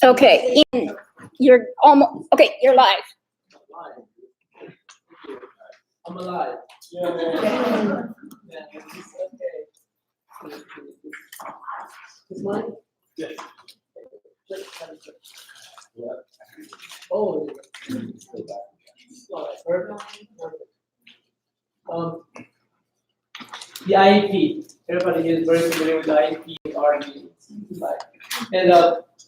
Okay, you're almost, okay, you're live. I'm alive. Yeah. Okay. Is mine? Yeah. Oh. Perfect. The IEP. Everybody here is very familiar with the IEP already. And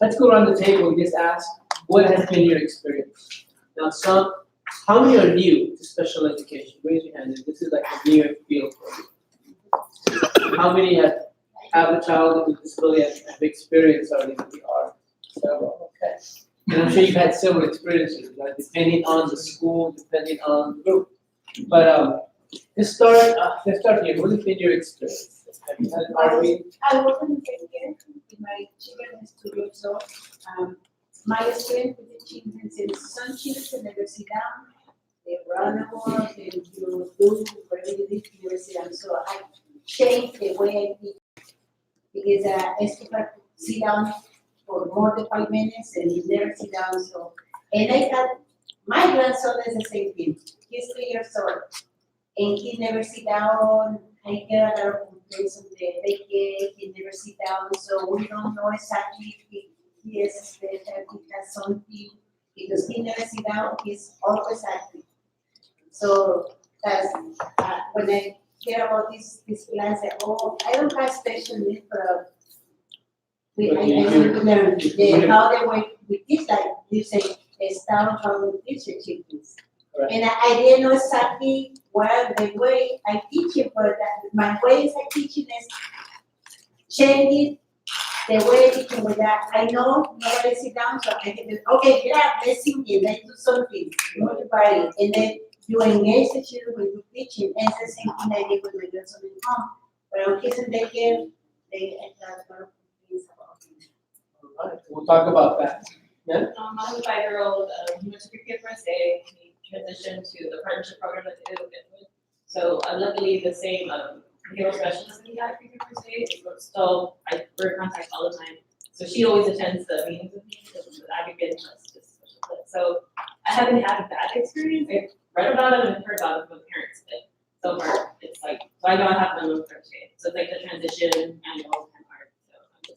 let's go around the table and just ask, what has been your experience? Now, how many are new to special education? Raise your hand if this is like a new field for you. How many have a child with a disability and have experience already with the art? Several, okay. And I'm sure you've had several experiences, right? Depending on the school, depending on the group. But let's start here. What has been your experience? Have you had art reading? I was in daycare with my children is 2 years old. My experience with the children is some children never sit down, they run around, they do whatever you do, never sit down. So I changed the way I teach because I to sit down for more than 5 minutes and he never sit down. So, and I had my grandson is the same thing. He's 3 years old and he never sit down. I get a lot of complaints on the daycare, he never sit down, so we don't know exactly if he is special, he has something, because he never sit down, he's always active. So that's, when I hear about this plan, I say, oh, I don't have special needs, but I need to learn how they work with this, like you say, start how to teach the children. Right. And I didn't know exactly what the way I teach it, but my ways of teaching is changing the way I teach it with that. I know nobody sit down, so I can do, okay, get up, let's sing it, let's do something, move your body, and then you engage the children when you're teaching. And it's the same thing I did with my grandson at home. When I'm kids in daycare, they have a lot of things about it. All right, we'll talk about that. Yeah? I have a 5-year-old, he went to pre-K first day, he transitioned to the partnership program that they did with it. So luckily the same behavioral specialist that he had pre-K first day, so we're in contact all the time. So she always attends the meetings with me, so I could get in touch with special ed. So I haven't had a bad experience. I've read about it and heard about it from parents, but so far it's like, so I know I have them on Thursday. So it's like the transition annual kind of hard. So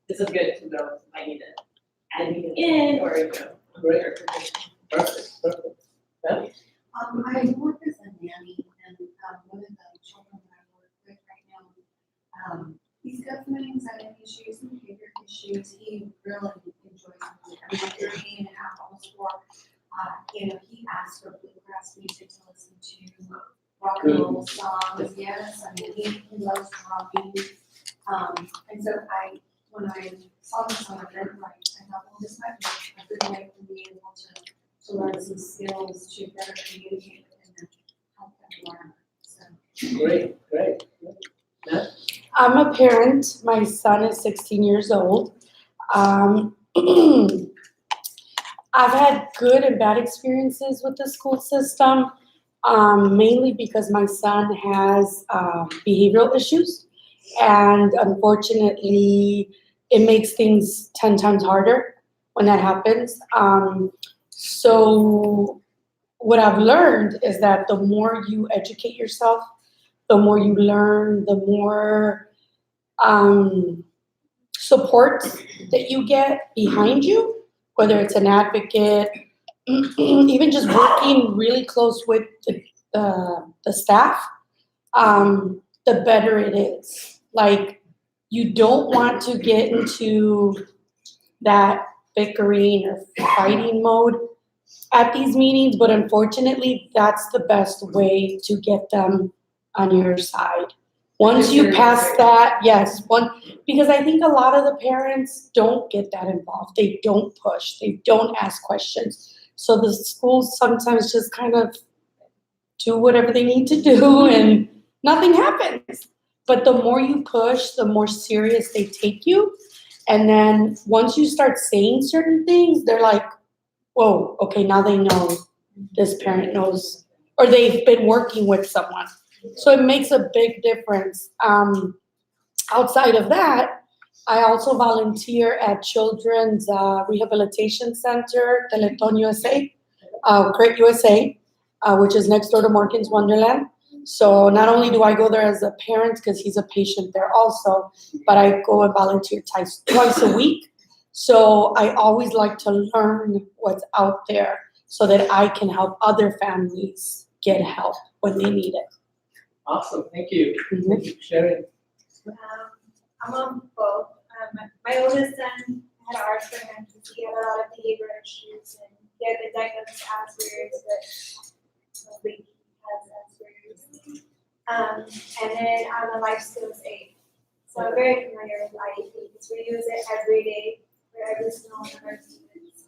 this is good to know if I need to add anything in or, you know, Great. Perfect. Yeah? I work as a nanny, and one of the children that I work with right now, he's got some anxiety issues and behavior issues. He really enjoys it. I mean, like 13 and a half, almost 4. You know, he asked for bluegrass music to listen to, rock and roll songs. Yes, I mean, he loves drumming. And so when I saw this on a red light, I thought, well, this might be a good way for me able to learn some skills to better communicate with him and help them learn. So. Great. Yeah? I'm a parent. My son is 16 years old. I've had good and bad experiences with the school system, mainly because my son has behavioral issues, and unfortunately, it makes things 10 times harder when that happens. So what I've learned is that the more you educate yourself, the more you learn, the more support that you get behind you, whether it's an advocate, even just working really close with the staff, the better it is. Like, you don't want to get into that bickering or fighting mode at these meetings, but unfortunately, that's the best way to get them on your side. Once you pass that, yes, because I think a lot of the parents don't get that involved. They don't push, they don't ask questions. So the schools sometimes just kind of do whatever they need to do and nothing happens. But the more you push, the more serious they take you. And then once you start saying certain things, they're like, whoa, okay, now they know, this parent knows, or they've been working with someone. So it makes a big difference. Outside of that, I also volunteer at Children's Rehabilitation Center, Teleton USA, Great USA, which is next door to Morgan's Wonderland. So not only do I go there as a parent, because he's a patient there also, but I go and volunteer twice a week. So I always like to learn what's out there so that I can help other families get help when they need it. Awesome, thank you. Thank you for sharing. I'm on both. My oldest son had Alzheimer's. He had a lot of behavioral issues, and he had been diagnosed with Asperger's, but nobody has Asperger's. And then I'm a life skills aide, so I'm very familiar with IEPs. We use it every day for every single one of our students.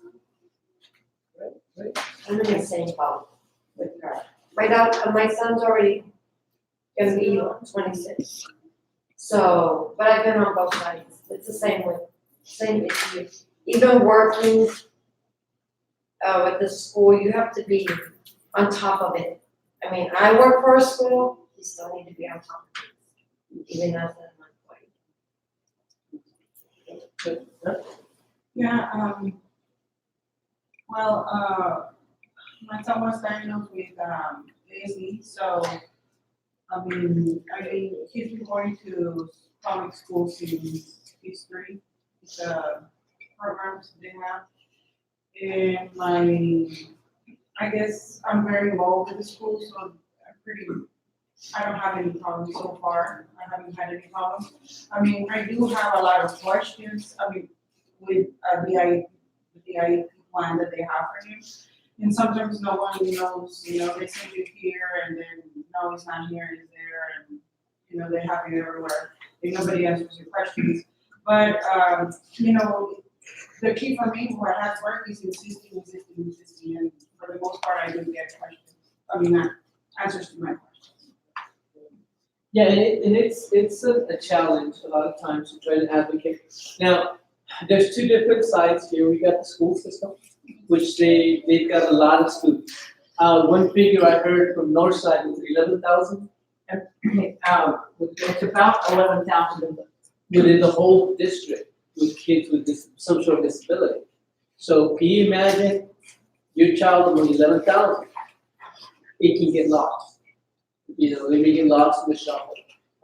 I'm in the same boat with her. My son's already gonna be 26. So, but I've been on both sides. It's the same issue. Even working with the school, you have to be on top of it. I mean, I work for a school, you still need to be on top of it, even as an employee. Yeah, my son was diagnosed with ASD, so he's been going to public schools since he's 3. It's programs they have. And I guess I'm very involved with the school, so I don't have any problems so far. I haven't had any problems. I do have a lot of questions, with the IEP plan that they have for him. And sometimes no one knows, they send you here and then, no, it's not here, it's there, and, they have it everywhere. And nobody answers your questions. But, the key for me, what has worked is insisting, and for the most part, I do get questions. Answers to my questions. Yeah, and it's a challenge a lot of times to try to advocate. Now, there's 2 different sides here. We got the school system, which they've got a lot of students. One figure I heard from Northside was 11,000. It's about 11,000. Within the whole district with kids with some sort of disability. So can you imagine your child among 11,000? It can get lost. They may get lost in the shuffle.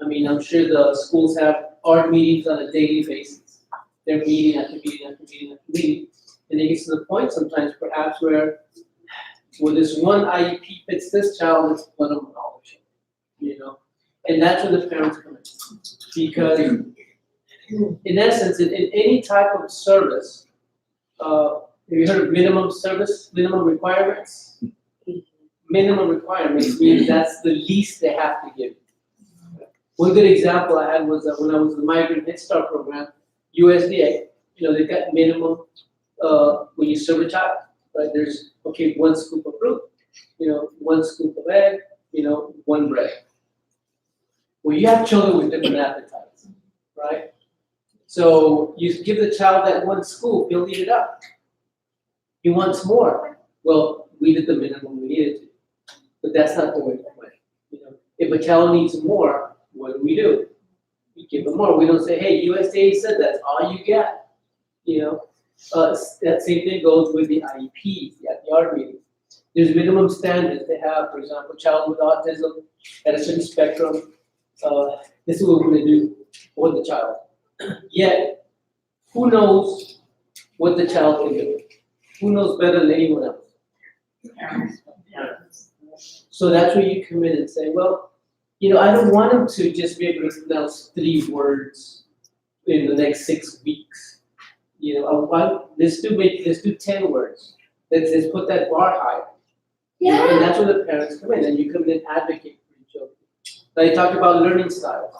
I'm sure the schools have art meetings on a daily basis. They're meeting after meeting after meeting after meeting. And it gets to the point sometimes perhaps where this one IEP fits this child, it's one of them all the children, And that's where the parents come in. Because in essence, in any type of service, have you heard of minimum requirements? Minimum requirements means that's the least they have to give. One good example I had was when I was in the Migrant Head Start program, USDA, they've got minimum, when you serve a child, right? There's, 1 scoop of fruit, 1 scoop of egg, 1 bread. Well, you have children with different appetites, right? So you give the child that 1 scoop, he'll eat it up. He wants more. Well, we did the minimum we needed to. But that's not the way to play. If a child needs more, what do? We give them more. We don't say, hey, USDA said that's all you get. That same thing goes with the IEPs, the art meetings. There's minimum standards they have, for example, child with autism at a certain spectrum. This is what we're going to do for the child. Yet, who knows what the child can do? Who knows better than anyone else? So that's where you come in and say, well, I don't want him to just be able to pronounce 3 words in the next 6 weeks. Let's do 10 words. Let's put that bar higher. Yeah. And that's where the parents come in, and you come in and advocate for your children. Now you talked about learning styles.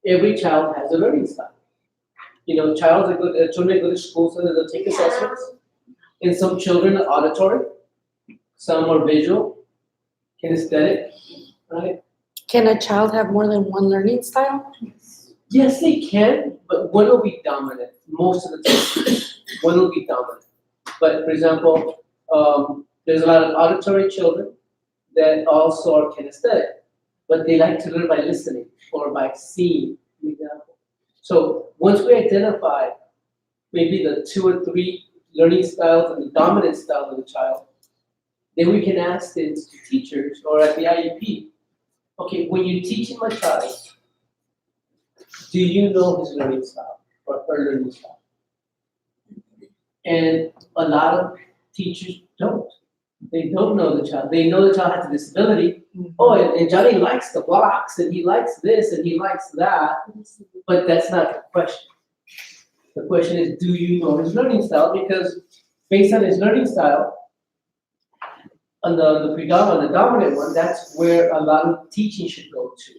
Every child has a learning style. Children go to school so that they'll take assessments. And some children are auditory, some are visual, kinesthetic, right? Can a child have more than one learning style? Yes, they can, but one will be dominant most of the time. One will be dominant. But for example, there's a lot of auditory children that also are kinesthetic, but they like to learn by listening or by seeing, for example. So once we identify maybe the 2 or 3 learning styles and the dominant style of the child, then we can ask the teachers or at the IEP, okay, when you're teaching my child, do you know his learning style or her learning style? And a lot of teachers don't. They don't know the child. They know the child has a disability. Oh, and Johnny likes the blocks, and he likes this, and he likes that. But that's not the question. The question is, do you know his learning style? Because based on his learning style, on the dominant one, that's where a lot of teaching should go to,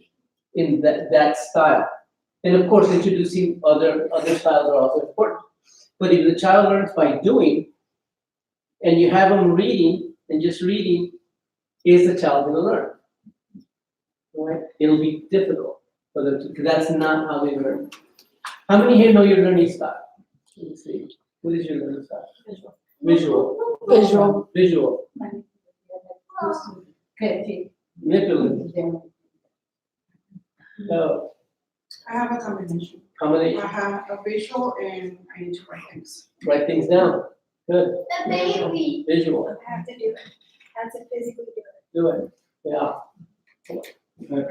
in that style. And of course, introducing other styles are also important. But if the child learns by doing, and you have them reading, and just reading, is the child going to learn? Right? It'll be difficult for them to, because that's not how they learn. How many here know your learning style? Let me see. What is your learning style? Visual. Visual. Manipulative. No. I have a combination. Combination. I have a visual and I need to write things. Write things down. Good. The baby. Visual. I have to do it. I have to physically do it. Do it. Yeah.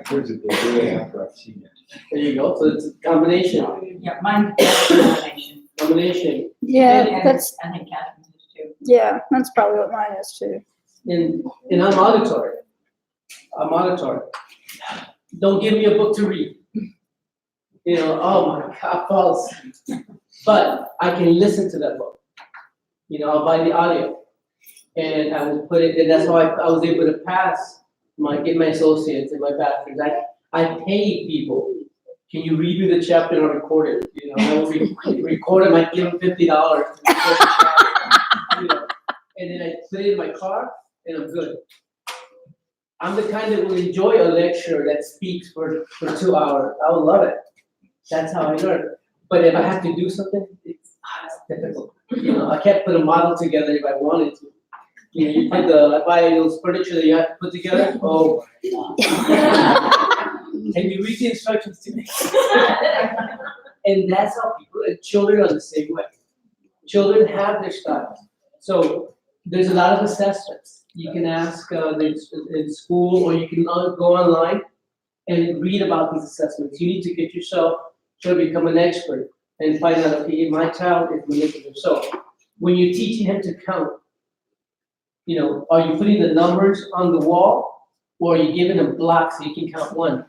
Here's the day after I've seen it. There you go. So it's a combination. Yeah, mine is a combination. Combination. Yeah, And that's, I think Catherine's is too. yeah, that's probably what mine is too. And I'm auditory. I'm auditory. Don't give me a book to read. You know, oh my God, I fall asleep. But I can listen to that book. You know, I'll buy the audio. And I will put it, and that's how I was able to get my associates and my bachelor's. I pay people. Can you read me the chapter and I'll record it? You know, I will record it, I might give them $50. You know, and then I put it in my car and I'm good. I'm the kind that will enjoy a lecture that speaks for 2 hours. I will love it. That's how I learn. But if I have to do something, it's difficult. You know, I can't put a model together if I wanted to. You know, you put I buy those furniture that you have to put together. Oh my God. Can you read the instructions to me? And that's how children are the same way. Children have their styles. So there's a lot of assessments. You can ask in school, or you can go online and read about these assessments. You need to get yourself to become an expert and find out, okay, my child is manipulative. So when you're teaching him to count, you know, are you putting the numbers on the wall, or are you giving him blocks so you can count 1,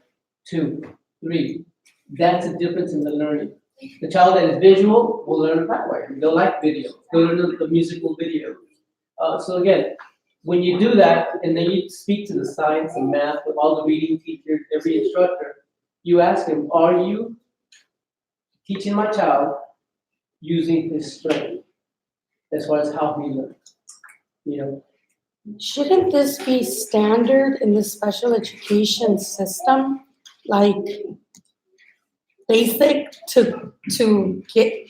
2, 3? That's a difference in the learning. The child that is visual will learn that way. They'll like video. They'll learn the musical video. So again, when you do that, and then you speak to the science and math with all the reading teachers, every instructor, you ask them, are you teaching my child using his strength as far as how he learns? You know, Shouldn't this be standard in the special education system? Like basic to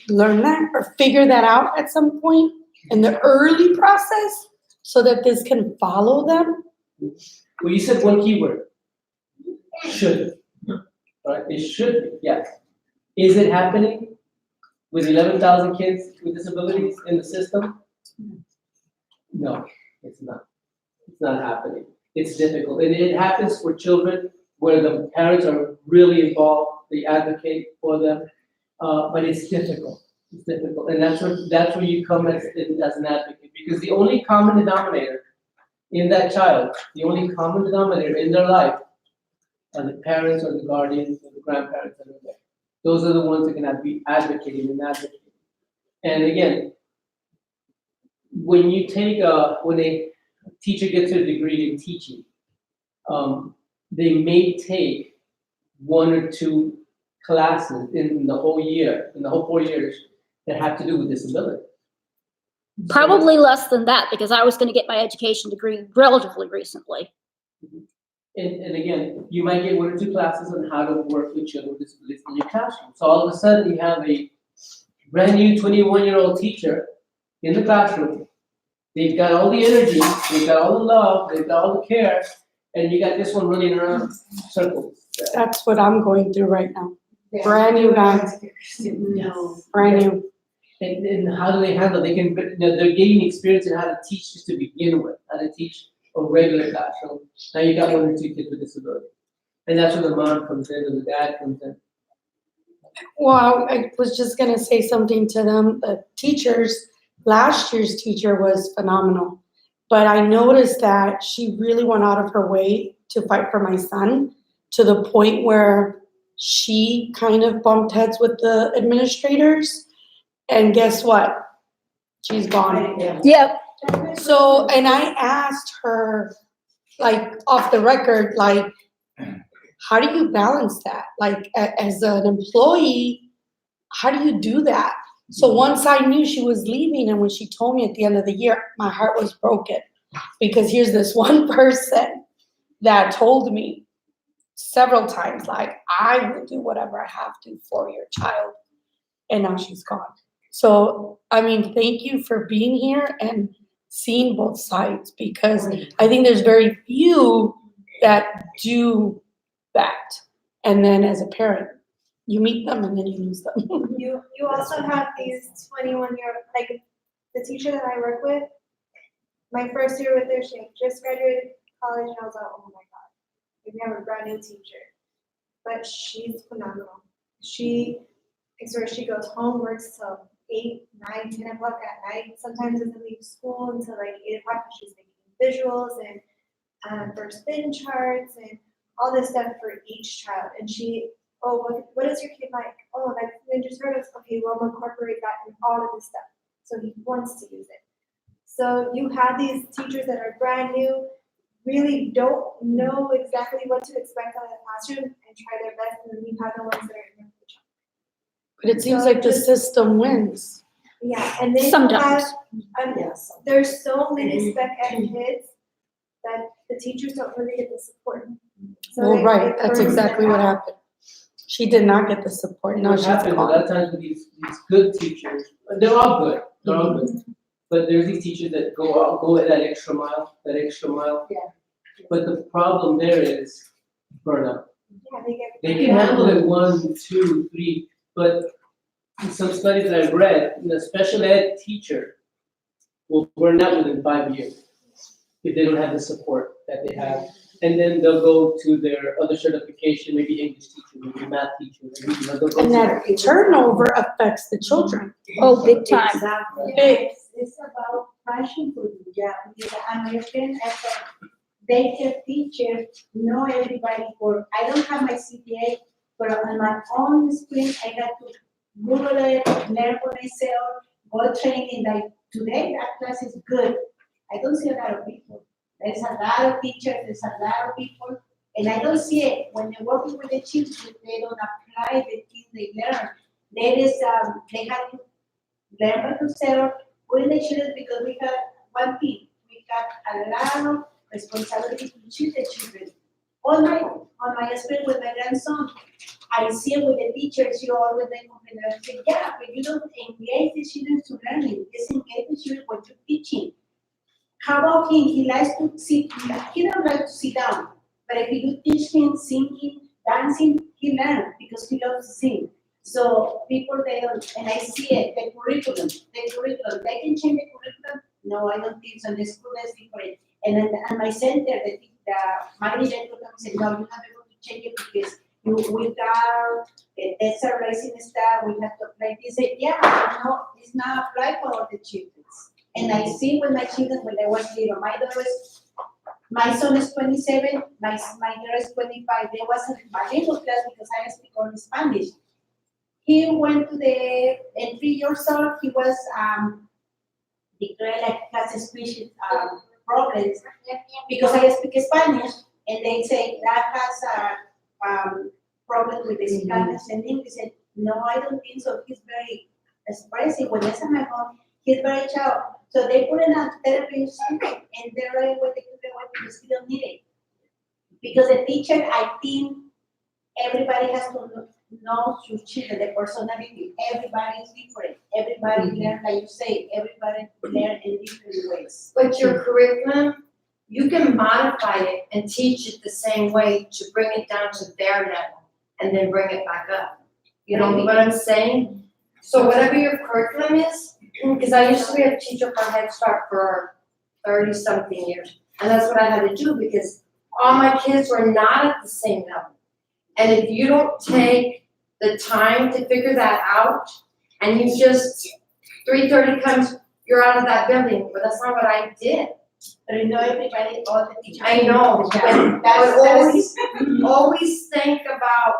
learn that or figure that out at some point in the early process so that this can follow them? well, you said one keyword. Should. Right? It should be, yes. Is it happening with 11,000 kids with disabilities in the system? No, it's not. It's not happening. It's difficult. And it happens for children where the parents are really involved, they advocate for them, but it's difficult. It's difficult. And that's where you come as an advocate, because the only common denominator in that child, the only common denominator in their life are the parents or the guardians or the grandparents that are there. Those are the ones that can be advocating and advocating. And again, when you take when a teacher gets a degree in teaching, they may take 1 or 2 classes in the whole year, in the whole 4 years, that have to do with disability. Probably less than that, because I was going to get my education degree relatively recently. And again, you might get 1 or 2 classes on how to work with children with disabilities in your classroom. So all of a sudden, you have a brand new 21-year-old teacher in the classroom. They've got all the energy, they've got all the love, they've got all the care, and you got this one running around circles. That's what I'm going through right now. Brand new guns, No. brand new. And how do they handle, they can, they're gaining experience in how to teach just to begin with, how to teach a regular classroom. Now you got 1 or 2 kids with disability. And that's where the mom comes in and the dad comes in. Well, I was just gonna say something to them, the teachers, last year's teacher was phenomenal. But I noticed that she really went out of her way to fight for my son, to the point where she kind of bumped heads with the administrators. And guess what? She's gone. Yep. So, and I asked her, like, off the record, like, how do you balance that? Like, as an employee, how do you do that? So once I knew she was leaving, and when she told me at the end of the year, my heart was broken. Because here's this one person that told me several times, like, I will do whatever I have to for your child. And now she's gone. So, I mean, thank you for being here and seeing both sides, because I think there's very few that do that. And then as a parent, you meet them and then you lose them. You also have these 21-year, like, the teacher that I work with, my first year with her, she had just graduated college, and I was like, oh my God, we have a brand new teacher. But she's phenomenal. She is where she goes home, works till 8, 9, 10 o'clock at night. Sometimes doesn't leave school until like 8 o'clock. She's making visuals and first bin charts and all this stuff for each child. And she, oh, what is your kid like? Oh, like Ninja Turtles. Okay, well, we'll incorporate that in all of this stuff. So he wants to use it. So you have these teachers that are brand new, really don't know exactly what to expect out of the classroom and try their best, and then you have the ones that are in the future. But it seems like the system wins. Yeah, and then you Sometimes. have, there's so many spec ed kids that the teachers don't really get the support. So Well, they- right, they that's burn exactly them what out. happened. She did not get the support, now What she's happens a lot gone. of times with these good teachers, they're all good, they're all good. But there's these teachers that go that extra mile. Yeah. But the problem there is burnout. Yeah, they get. They can handle it 1, 2, 3, but in some studies that I've read, a special ed teacher will burn out within 5 years if they don't have the support that they have. And then they'll go to their other certification, maybe English teacher, maybe math teacher, maybe, they'll go And to- that turnover affects the children. Oh, big time. Exactly. Big. It's about passion for the job, because I'm understand as a daycare teacher, know everybody for, I don't have my CPA, but on my own experience, I got to Google it, learn for myself, go training, like today, that class is good. I don't see a lot of people. There's a lot of teachers, there's a lot of people, and I don't see it. When they're working with the children, they don't apply the things they learn. There is, they have to learn by themselves, with the children, because we got one thing, we got a lot of responsibility to teach the children. On my experience with my grandson, I see it with the teachers, you always they complain, I say, yeah, but you don't engage the children to learning, just engage the children when you're teaching. How about him? He likes to sit, he don't like to sit down, but if you teach him singing, dancing, he learns because he loves to sing. So people, they don't, and I see it, the curriculum, they can change the curriculum? No, I don't think so, the school is different. And then at my center, my director said, no, you have to change it because without the racing staff, we have to apply this. Yeah, no, it's not applied for all the children. And I see with my children when they was little, my son is 27, my girl is 25. There was a bilingual class because I speak only Spanish. He went to at 3 years old, he was declared like has speech problems because I speak Spanish, and they say that has a problem with the Spanish and English. Said, no, I don't think so. He's very expressive. When he's at my home, he's very shy. So they put in a therapy and they're right what they do because he don't need it. Because the teacher, I think everybody has to know your children, the personality. Everybody is different. Everybody learns, like you say, everybody learns in different ways. But your curriculum, you can modify it and teach it the same way to bring it down to their level and then bring it back up. You know what I'm saying? So whatever your curriculum is, because I used to be a teacher for Head Start for 30-something years. And that's what I had to do because all my kids were not at the same level. And if you don't take the time to figure that out, and you just, 3:30 comes, you're out of that building, but that's not what I did. But no everybody, all the teachers. I know, but always think about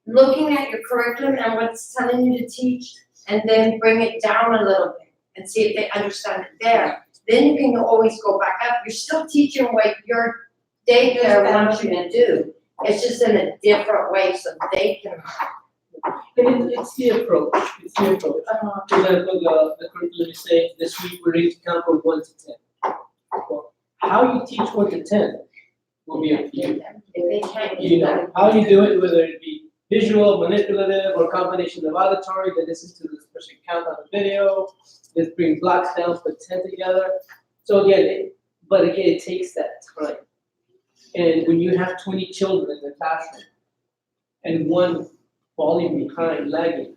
looking at your curriculum and what it's telling you to teach, and then bring it down a little bit and see if they understand it there. Then you can always go back up. You're still teaching what your daycare wants you to do. It's just in a different way so they can. And it's the approach, For example, the curriculum is saying this week we're going to count from 1 to 10. Well, how you teach 1 to 10 will be up to you. If they can't. You know, how you do it, whether it be visual, manipulative, or combination of auditory, that listens to this person count on the video, let's bring blocks down, put 10 together. So again, it takes that time. And when you have 20 children in the classroom, and one falling behind, lagging,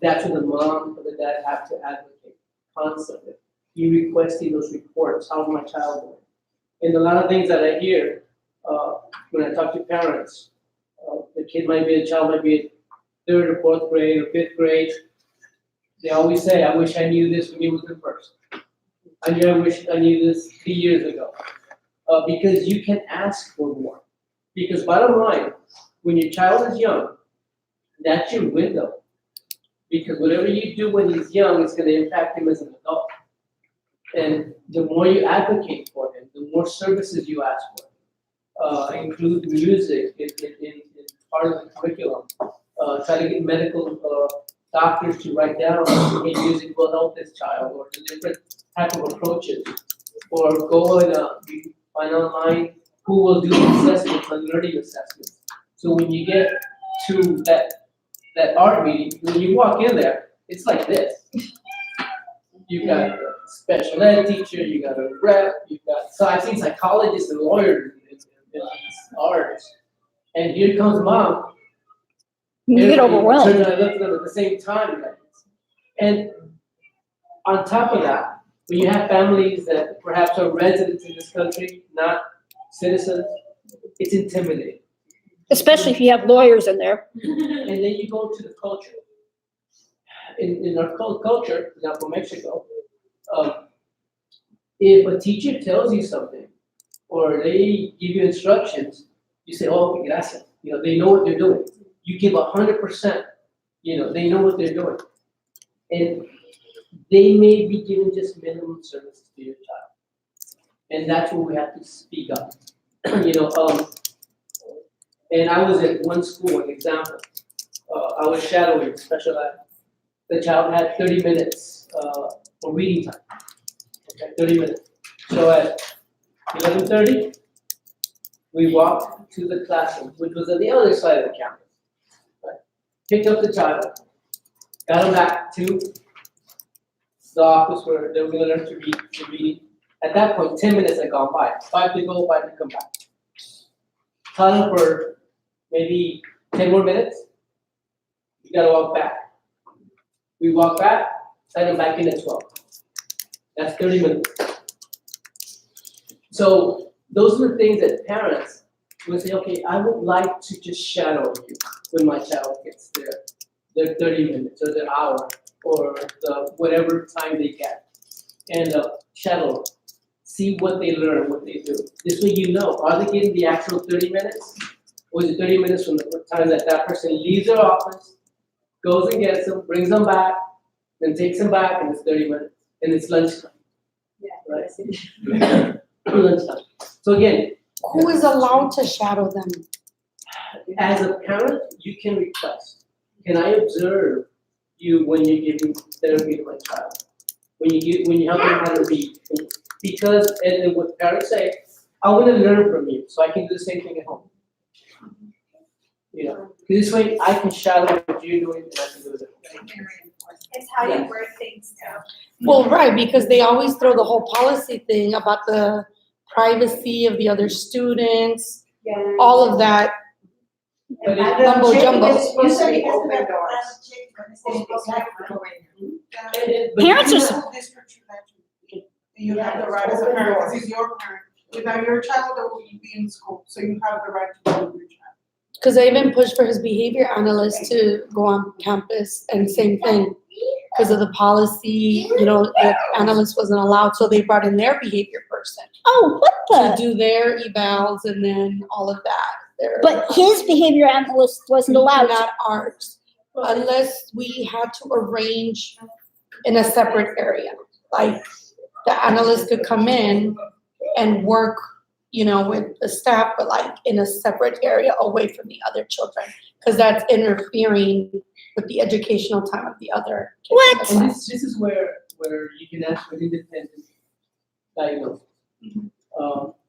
that's when the mom or the dad have to advocate constantly. You requesting those reports, how's my child doing? And a lot of things that I hear when I talk to parents, the child might be in 3rd or 4th grade or 5th grade. They always say, I wish I knew this when you was in first. I wish I knew this 3 years ago. Because you can ask for more. Because bottom line, when your child is young, that's your window. Because whatever you do when he's young is going to impact him as an adult. And the more you advocate for him, the more services you ask for. Include music in part of the curriculum. Try to get medical doctors to write down, hey, music will help this child, or the different type of approaches. Or go and find online who will do assessments and learning assessments. So when you get to that art meeting, when you walk in there, it's like this. You got a special ed teacher, you got a rep, so I've seen psychologists and lawyers in arts. And here comes mom. You get overwhelmed. Turn and look at them at the same time. And on top of that, when you have families that perhaps are residents in this country, not citizens, it's intimidating. Especially if you have lawyers in there. And then you go to the culture. In our culture, for example, Mexico, if a teacher tells you something or they give you instructions, you say, oh, gracias. You know, they know what they're doing. You give 100%, you know, they know what they're doing. And they may be giving just minimum services to your child. And that's where we have to speak up. You know, and I was at one school, an example. I was shadowing special ed. The child had 30 minutes for reading time. Okay, 30 minutes. So at 11:30, we walked to the classroom, which was on the other side of the campus. Right? Picked up the child, got him back to the office where they were going to learn to read the reading. At that point, 10 minutes had gone by. 5 to go, 5 to come back. Taught him for maybe 10 more minutes. You got to walk back. We walk back, send him back in at 12. That's 30 minutes. So those are the things that parents will say, okay, I would like to just shadow you when my child gets their 30 minutes or their hour or the whatever time they get. And shadow, see what they learn, what they do. This way you know, are they getting the actual 30 minutes? Or is it 30 minutes from the time that person leaves their office, goes and gets them, brings them back, then takes them back, and it's 30 minutes. And it's lunchtime. Right? Lunchtime. So again, Who is allowed to shadow them? as a parent, you can request, can I observe you when you're giving therapy to my child? When you help them how to read. Because, and what parents say, I want to learn from you, so I can do the same thing at home. You know, because this way I can shadow what you're doing and I can do it at home. It's how you Yeah. word things too. Well, right, because they always throw the whole policy thing about the privacy of the other students, all of that. But it- Mumbo jumbo. Usually has Open to have doors. a check when it's in the site. but Parents you are know- District you have the right as a parent, this is your parent, without your child, that will be in school, so you have the right to go with your child. Because I even pushed for his behavior analyst to go on campus and same thing. Because of the policy, the analyst wasn't allowed, so they brought in their behavior person Oh, what to the? do their evals and then all of that. But his behavior analyst wasn't allowed. Not ours, unless we had to arrange in a separate area. Like, the analyst could come in and work, with the staff, but like in a separate area away from the other children. Because that's interfering with the educational time of the other kids. What? in the And class. this is where you can ask for independent diagnosis.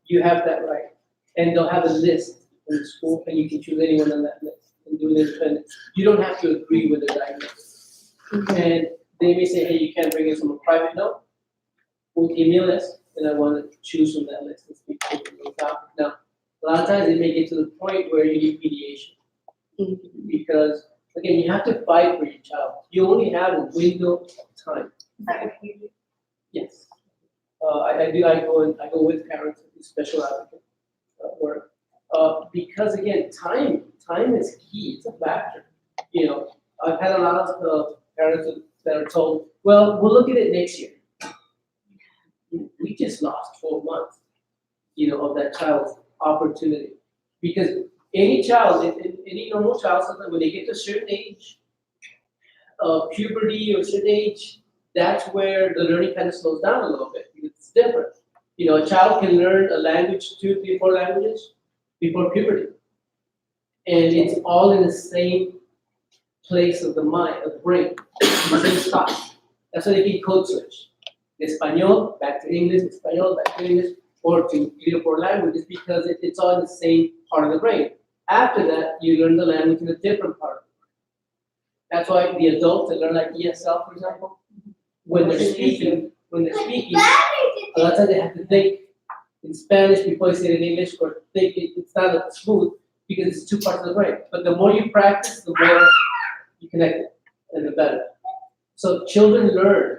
You have that right. And they'll have a list in the school, and you can choose anyone on that list and do an independent. You don't have to agree with the diagnosis. And they may say, hey, you can't bring in from a private note. Well, give me a list, and I want to choose from that list and speak to the topic. Now, a lot of times it may get to the point where you need mediation. Because, again, you have to fight for your child. You only have a window of time. Yes. I go with parents and do special advocate work. Because again, time is key, it's a factor. I've had a lot of parents that are told, well, we'll look at it next year. We just lost 4 months, of that child's opportunity. Because any child, any normal child, sometimes when they get to a certain age, puberty or a certain age, that's where the learning kind of slows down a little bit. It's different. A child can learn a language, 2, 3, 4 languages before puberty. And it's all in the same place of the mind, of the brain, the same spot. That's why they can code switch. Espanol, back to English, Espanol, back to English, or to 3 or 4 languages because it's all in the same part of the brain. After that, you learn the language in a different part of the brain. That's why the adults that learn like ESL, for example, when they're speaking, a lot of times they have to think in Spanish before they say it in English, or think it's not as smooth because it's 2 parts of the brain. But the more you practice, the more you connect it, and the better. So children learn,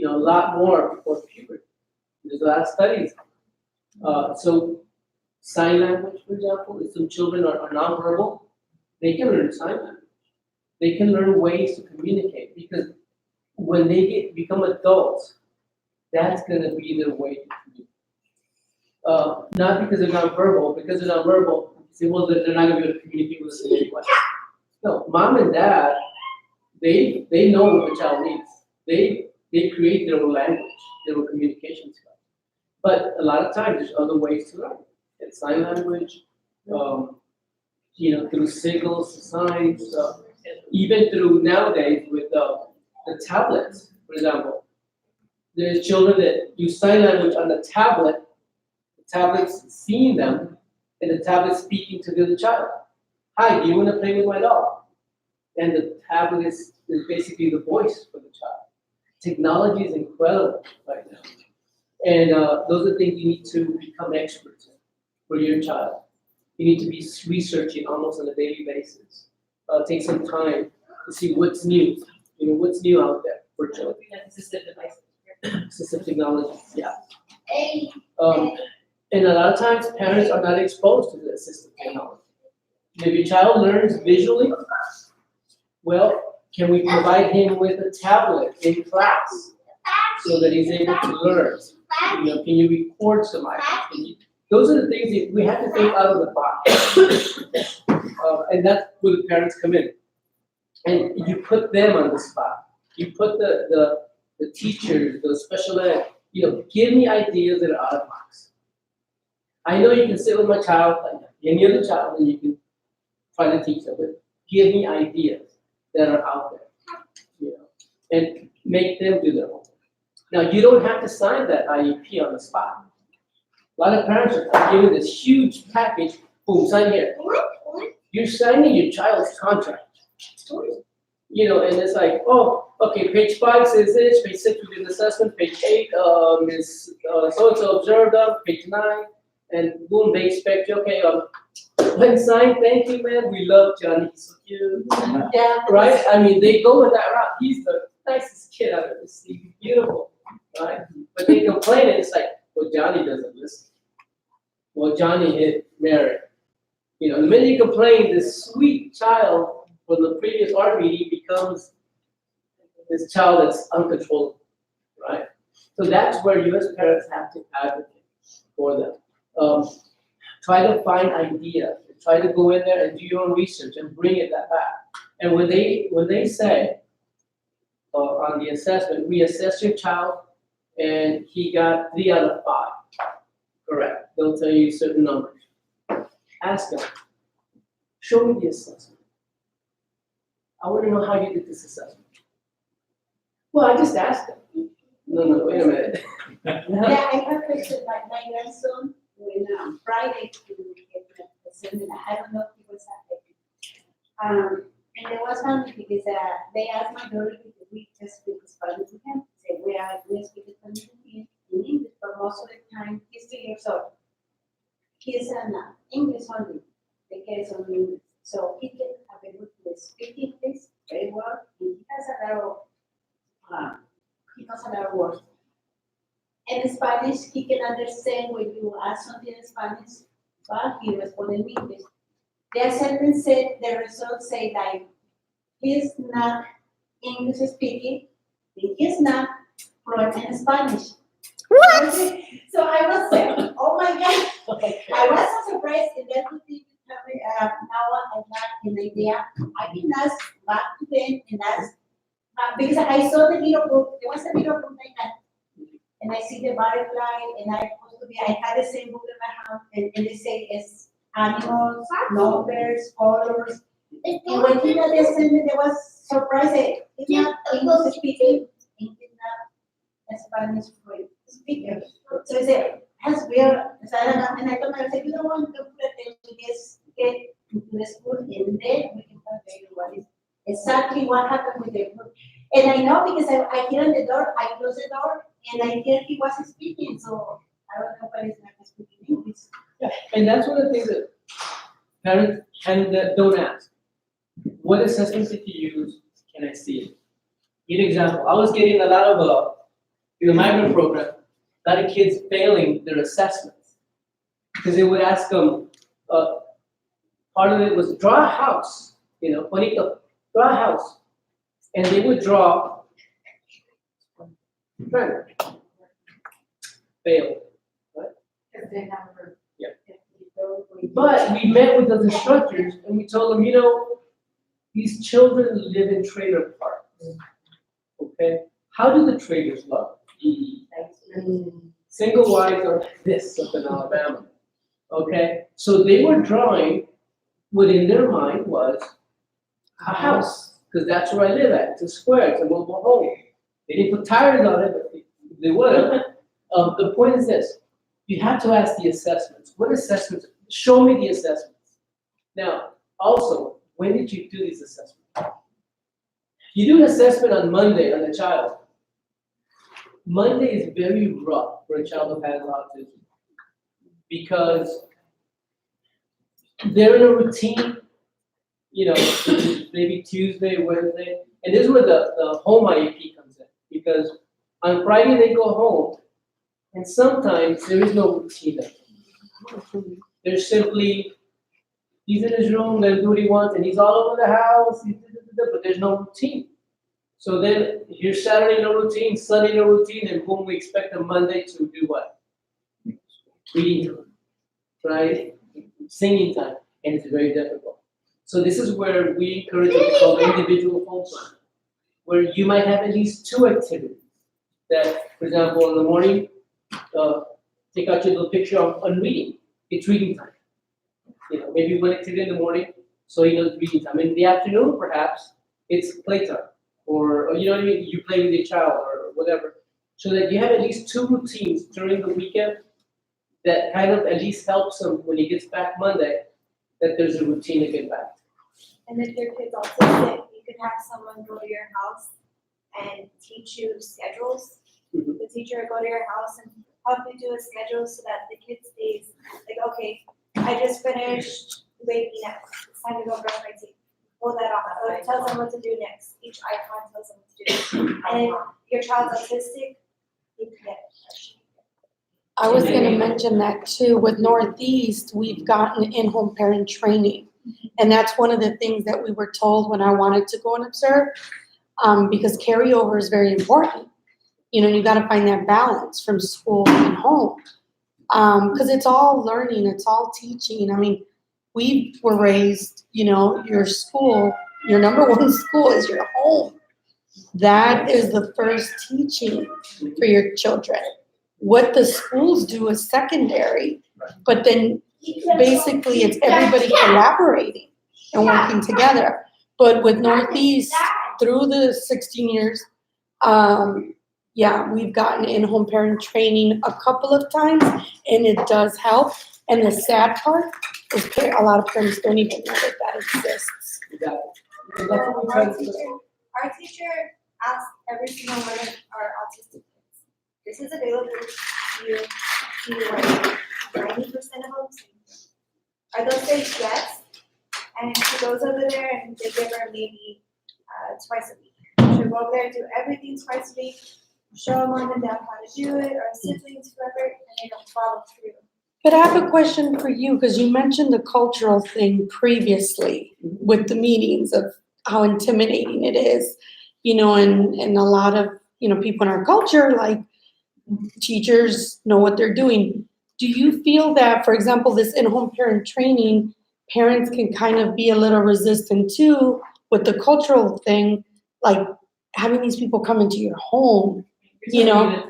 a lot more before puberty. There's a lot of studies. So sign language, for example, if some children are nonverbal, they can learn sign language. They can learn ways to communicate because when they become adults, that's going to be their way to communicate. Not because they're nonverbal, because they're nonverbal, you say, well, they're not going to be able to communicate with us in any way. No, mom and dad, they know what the child needs. They create their own language, their own communication skills. But a lot of times, there's other ways to learn. It's sign language, through signals, signs, even through nowadays with the tablets, for example. There's children that use sign language on the tablet's seeing them, and the tablet's speaking to the other child. Hi, do you want to play with my dog? And the tablet is basically the voice for the child. Technology is incredible right now. And those are things you need to become experts in for your child. You need to be researching almost on a daily basis. Take some time to see what's new. What's new out there for children. Assistive devices. Assistive technology, yeah. And a lot of times parents are not exposed to the assistive technology. If your child learns visually, well, can we provide him with a tablet in class so that he's able to learn? Can you record some items? Those are the things that we have to think out of the box. And that's where the parents come in. And you put them on the spot. You put the teachers, the special ed, give me ideas that are out of the box. I know you can sit with my child, like any other child, and you can try to teach them, but give me ideas that are out there, and make them do their homework. Now, you don't have to sign that IEP on the spot. A lot of parents are given this huge package, boom, sign here. You're signing your child's contract. And it's like, oh, okay, page 5 says this, page 6 we did an assessment, page 8 is so-and-so observed them, page 9, and boom, they expect you, okay, When signed, thank you, man, we love Johnny, he's so cute. Yeah. Right? I mean, they go with that route. He's the nicest kid I've ever seen. He's beautiful, right? But they complain, and it's like, well, Johnny doesn't listen. Well, Johnny hit Mary. You know, the minute you complain, this sweet child from the previous art meeting becomes this child that's uncontrollable, right? So that's where you as parents have to advocate for them. Try to find ideas. Try to go in there and do your own research and bring it back. And when they say on the assessment, we assess your child and he got 3 out of 5, correct? They'll tell you certain numbers. Ask them, show me the assessment. I want to know how you did this assessment. Well, I just asked them. No, wait a minute. Yeah, I have a question, my grandson, when Friday, he get the seminar, I don't know if he was happy. And there was funny because they asked my daughter if we just speak Spanish with him. Say, we speak Spanish with him in English, but most of the time, he's 2 years old. He's an English only, the kids only English. So he can have a good speak English very well, and he has a lot of words. In Spanish, he can understand when you ask something in Spanish, but he responds in English. The assessment said, the results say like, he's not English speaking, and he's not fluent in Spanish. What? So I was like, oh my God. I was so surprised, and then we now I got an idea. I can ask back to them and ask, because I saw the little book, there was a little book like that. And I see the butterfly, and I had the same book in my house, and they say it's animals, numbers, colors. And when he got the assignment, they was surprised. It's not English speaking, it's not Spanish speaker. So I said, that's weird. And I told myself, you don't want to put attention, just get into the school, and then we can convey what is exactly what happened with the book. And I know because I hear on the door, I close the door, and I hear he wasn't speaking, so I don't know why he's not speaking English. Yeah, and that's one of the things that parents don't ask. What assessments did you use? Can I see it? Give an example. I was getting a lot of, in the migrant program, a lot of kids failing their assessments. Because they would ask them, part of it was draw a house, Juanito, draw a house. And they would draw, fail, right? Yeah. But we met with those instructors and we told them, these children live in trailer parks. Okay? How do the trailers look? Single wides are like this up in Alabama. Okay? So they were drawing, within their mind was a house, because that's where I live at. It's a square, it's a mobile home. They didn't put tires on it, but they would have. The point is this, you have to ask the assessments. What assessments? Show me the assessments. Now, also, when did you do these assessments? You do an assessment on Monday on a child. Monday is very rough for a child who has autism because they're in a routine, maybe Tuesday, Wednesday, and this is where the home IEP comes in, because on Friday they go home, and sometimes there is no routine. There's simply, he's in his room, let him do what he wants, and he's all over the house, but there's no routine. So then here's Saturday, no routine, Sunday, no routine, and boom, we expect them Monday to do what? Reading time, right? Singing time, and it's very difficult. So this is where we encourage what we call individual home plan, where you might have at least 2 activities. That, for example, in the morning, take out your little picture on reading. It's reading time. Maybe 1 activity in the morning, so it's reading time. In the afternoon, perhaps, it's playtime. Or you know what I mean? You play with your child or whatever. So that you have at least 2 routines during the weekend that kind of at least helps him when he gets back Monday, that there's a routine to get back. And if your kid's also sick, you could have someone go to your house and teach you schedules. Mhm. The teacher would go to your house and help you do a schedule so that the kid stays like, okay, I just finished wake me up, it's time to go brush my teeth. Pull that off, or it tells them what to do next, each icon tells them what to do. And if your child's autistic, you can get it. I was gonna mention that too. With Northeast, we've gotten in-home parent training. And that's one of the things that we were told when I wanted to go and observe, because carryover is very important. You know, you gotta find that balance from school and home. Cause it's all learning, it's all teaching. I mean, we were raised, you know, your school, your number one school is your home. That is the first teaching for your children. What the schools do is secondary, but then basically it's everybody collaborating and working together. But with Northeast, through the 16 years, yeah, we've gotten in-home parent training a couple of times, and it does help. And the sad part is a lot of parents don't even know that that exists. Exactly. And that's what we try to do. Our teacher asks every single one of our autistic kids, this is available to you, do you want 90% of them? Are those days yes? And she goes over there and they give her maybe twice a week. She'll go over there and do everything twice a week, show mom and dad how to do it, or siblings, whoever, and they don't follow through. But I have a question for you, because you mentioned the cultural thing previously with the meetings of how intimidating it is, you know, and a lot of, you know, people in our culture, like teachers know what they're doing. Do you feel that, for example, this in-home parent training, parents can kind of be a little resistant to with the cultural thing, like having these people come into your home, you know?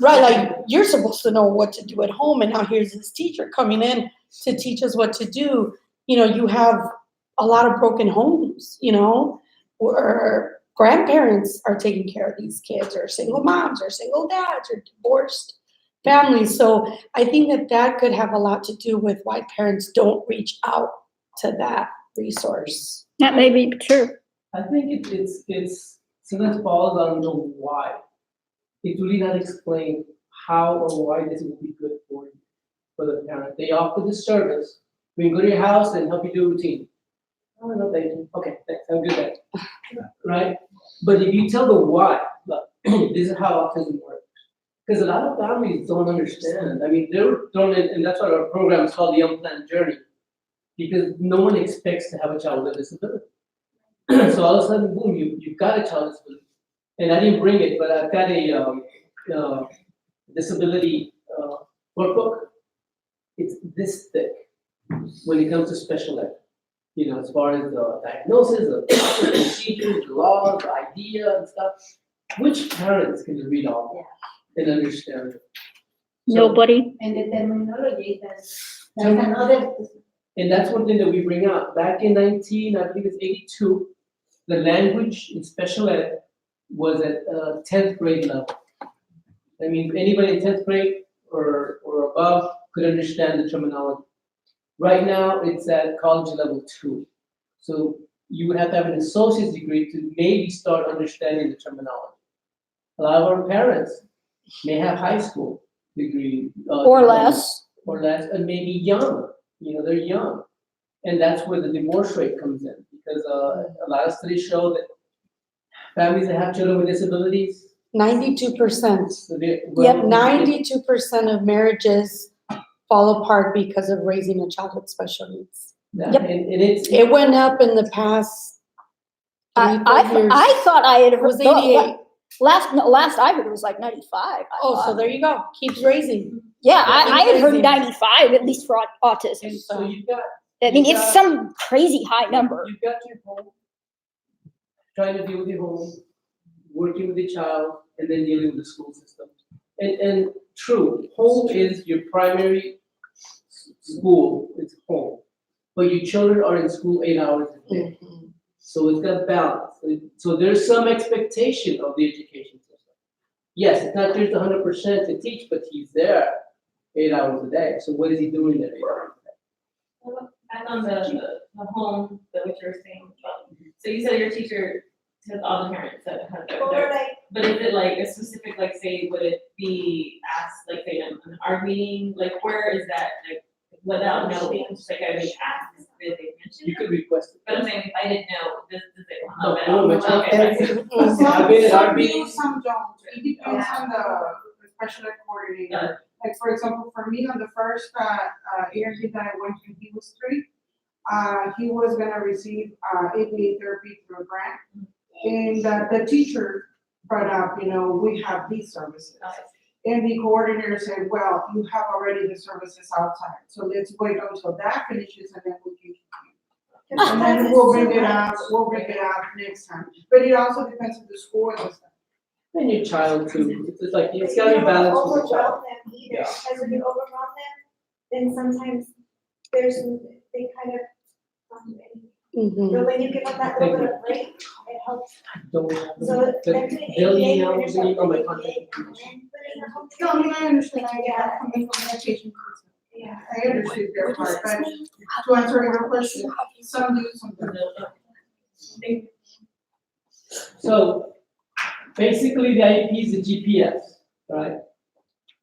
Right, like you're supposed to know what to do at home, and now here's this teacher coming in to teach us what to do. You know, you have a lot of broken homes, you know, where grandparents are taking care of these kids, or single moms, or single dads, or divorced families. So I think that that could have a lot to do with why parents don't reach out to that resource. That may be true. I think it's sometimes falls on the why. It's really not explained how or why this will be good for you, for the parent. They offer the service. We can go to your house and help you do a routine. Oh, no, thank you. Okay, thanks. Have a good day. Right? But if you tell the why, look, this is how autism works. Because a lot of families don't understand. I mean, they're thrown in, and that's what our program is called, the Unplanned Journey. Because no one expects to have a child with a disability. So all of a sudden, boom, you've got a child with disability. And I didn't bring it, but I've got a disability workbook. It's this thick when it comes to special ed. You know, as far as the diagnosis, the procedures, the laws, the idea and stuff. Which parents can read all that and understand it? So- Nobody. And the terminology, that's another. And that's one thing that we bring out. Back in I believe it's 82, the language in special ed was at 10th grade level. I mean, anybody in 10th grade or above could understand the terminology. Right now, it's at college level 2. So you would have to have an associate's degree to maybe start understanding the terminology. A lot of our parents may have high school degree. Or less. Or less, and maybe young, you know, they're young. And that's where the divorce rate comes in, because a lot of studies show that families that have children with disabilities. 92%. So they, Yep, 92% of marriages fall apart because of raising a child with special needs. That, Yep. and it's. It went up in the past 3-4 years. I thought I had It was heard, 88. last I heard it was like 95. I Oh, so thought. there you go. Keeps raising. Yeah, I had heard Crazy. 95, at least for autism. And so you've got. I mean, you've it's got- some crazy high number. You've got your home, trying to deal with your home, working with the child, and then dealing with the school system. And true, home is your primary school, it's home. But your children are in school 8 hours a day. So it's got balance. So there's some expectation of the education system. Yes, it's not just 100% to teach, but he's there 8 hours a day. So what is he doing there 8 hours a day? Back on the home, that what you were saying, so you said your teacher has all the parents that have Or their, like, but is it like a specific, like, say, would it be asked, like, say, an art meeting, like, where is that, like, without knowing, just like, I mean, ask, did they mention You it? could request But I'm it. saying, if I didn't know, this is it. No, they won't mention it. Okay, I've been at our Some do, meetings. some don't, it depends on the special ed coordinator. Like, for example, for me, on the first, ERG that I went to, he was 3. He was gonna receive, ABA therapy through a grant. And, the teacher brought up, we have these services. And the coordinator said, well, you have already the services outside, so let's wait until that finishes and then we can. And then we'll bring it out next time, but it also depends on the school and the stuff. And your child too, it's just like, it's gotta be balanced with the child. Overwhelm them either, Yeah. because when you overwhelm them, then sometimes they kind of, Mhm. but when you give them that little bit of break, it helps. Don't have So them. They'll email me on my contact information. No, I mean, I understand, I come in from an education person. Yeah. I understood their part, but to answer your question, some do, some don't. So basically, the IEP is the GPS, right?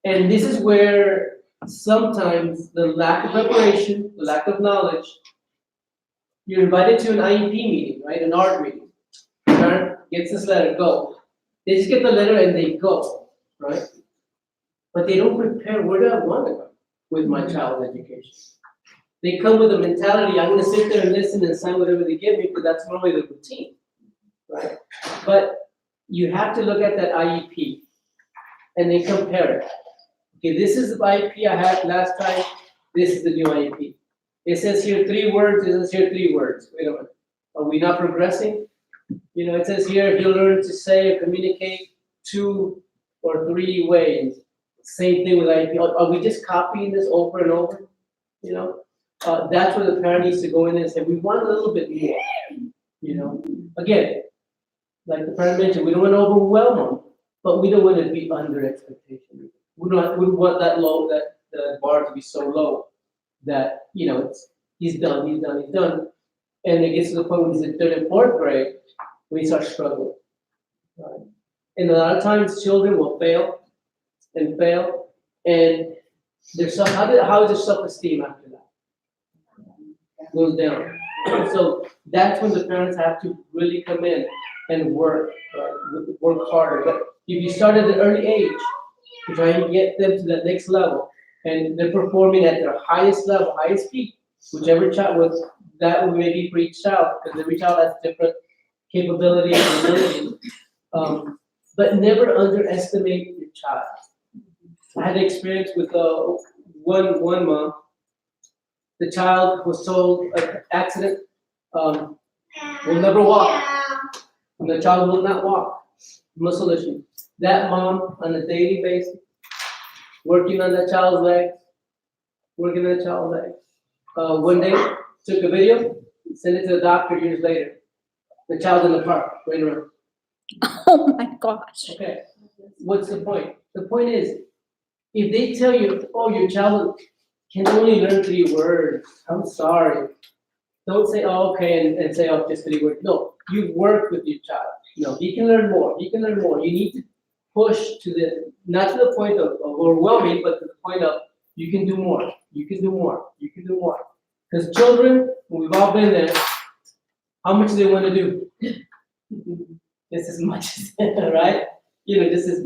And this is where sometimes the lack of preparation, the lack of knowledge, you're invited to an IEP meeting, right? An art meeting. Parent gets this letter, go. They just get the letter and they go, right? But they don't prepare where do I want to go with my child's education. They come with a mentality, I'm gonna sit there and listen and sign whatever they give me, because that's normally the routine, right? But you have to look at that IEP and then compare it. Okay, this is the IEP I had last time, this is the new IEP. It says here 3 words, it says here 3 words. Wait a minute, are we not progressing? It says here, he'll learn to say or communicate 2 or 3 ways. Same thing with IEP, are we just copying this over and over? That's where the parent needs to go in and say, we want a little bit more, Again, like the parent mentioned, we don't want to overwhelm them, but we don't want to be under expectation. We don't want that the bar to be so low that, he's done. And it gets to the point when he's in 3rd and 4th grade, when he starts struggling. Right? And a lot of times children will fail, and how is their self-esteem after that? Goes down. So that's when the parents have to really come in and work harder. But if you start at an early age to try and get them to the next level, and they're performing at their highest level, highest peak, whichever child was, that would maybe for each child, because every child has different capabilities and abilities. But never underestimate your child. I had an experience with one mom. The child was told an accident will never walk, and the child will not walk. Muscle issue. That mom, on a daily basis, working on that child's legs. One day, took a video, sent it to the doctor years later. The child's in the park, running around. Oh my gosh. Okay, what's the point? The point is, if they tell you, oh, your child can only learn 3 words, I'm sorry. Don't say, oh, okay, and say, oh, just 3 words. No, you work with your child. He can learn more. You need to push not to the point of overwhelming, but to the point of, you can do more. Because children, we've all been there, how much do they want to do? Just as much as, right? Just as,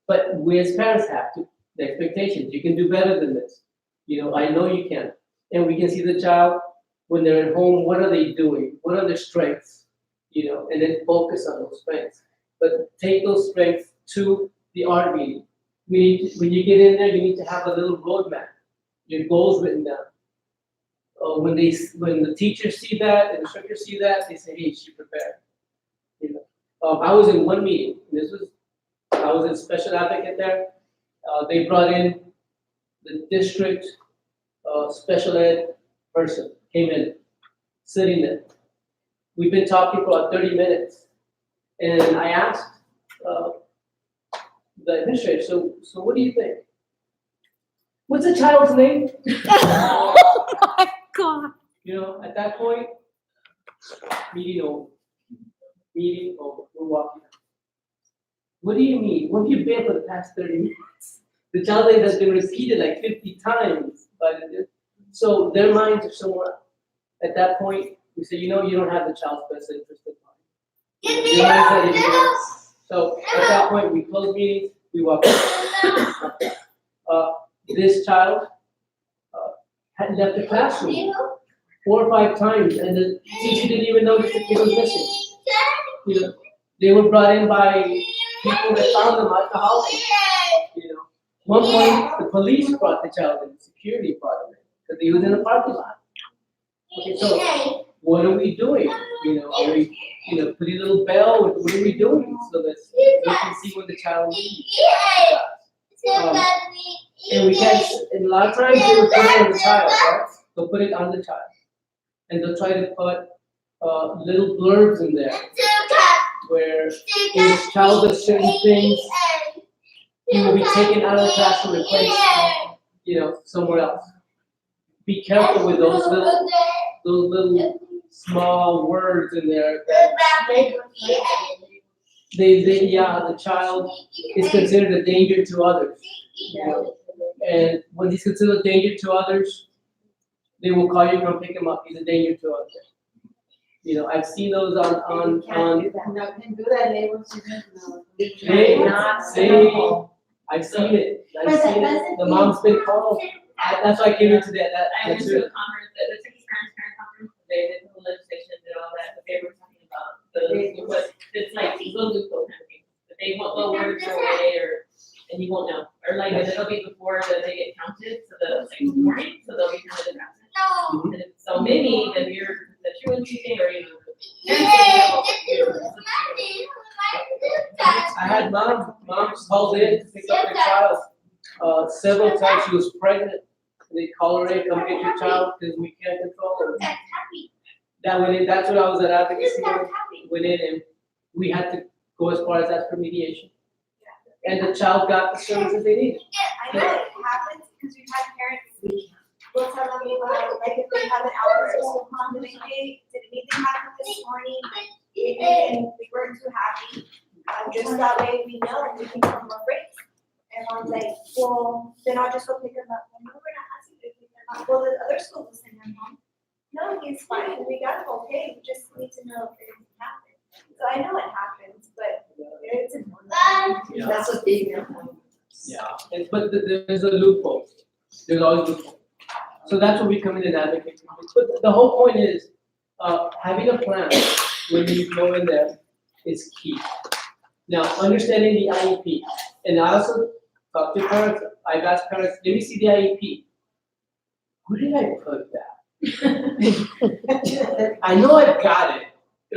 but we as parents have to, the expectations, you can do better than this. I know you can. And we can see the child, when they're at home, what are they doing? What are their strengths? And then focus on those strengths. But take those strengths to the art meeting. When you get in there, you need to have a little roadmap, your goals written down. When the teachers see that, the instructors see that, they say, hey, she prepared. I was in one meeting. I was a special advocate there. They brought in the district special ed person, came in, sitting there. We've been talking for about 30 minutes. And I asked the administrator, so what do you think? What's the child's name? Oh my God. At that point, meeting over. We're walking out. What do you mean? What have you been for the past 30 minutes? The child's name has been repeated like 50 times by the. So their minds are somewhere else. At that point, we say, you don't have the child's best interest in mind. You realize that it is. So at that point, we close meetings, we walk out. This child had left the classroom 4 or 5 times, and the teacher didn't even notice the kid was missing. They were brought in by people that found them at the house. One point, the police brought the child in, security brought him in, because he was in the parking lot. Okay, so what are we doing? Are we, putting a little bell? What are we doing so that we can see when the child leaves? And we can't. And a lot of times they will put it on the child, right? They'll put it on the child, and they'll try to put little blurbs in there where if the child does certain things, he will be taken out of the classroom and placed, somewhere else. Be careful with those little small words in there that the child is considered a danger to others. And when he's considered a danger to others, they will call you, come pick him up. He's a danger to others. I've seen those on. No, can do that label, I've seen it. The mom's been called. That's why I came into that. I went to a conference, the Texas Parent Conference, they did the legislation and did all that, but they were talking about it's like little loophole kind of thing. But they won't know where to go away and you won't know. Or like it'll be before they get counted, so morning, so they'll be counted in absence. And if so many, then that you wouldn't be there, I had moms called in to pick up their child. Several times she was pregnant. They call her in, come get your child because we can't control her. That went in. That's what I was at advocacy. Went in and we had to go as far as that for mediation. And the child got the services they needed. I know it happens because we've had parents, we'll tell them, like if they have an hour or so, mom, did anything happen this morning? And we weren't too happy. Just that way we know and we can come up breaks. And mom's like, well, then I'll just go pick him up. No, we're not asking you to pick him up. Well, the other school will send him home. No, he's fine. We got him okay. We just need to know if anything happened. So I know it happens, but it's important. Yeah. That's a big no. Yeah, but there's a loophole. There's always a loophole. So that's what we come in and advocate. But the whole point is having a plan when you go in there is key. Now, understanding the IEP, and I also talk to parents. I've asked parents, let me see the IEP. Where did I put that? I know I've got it,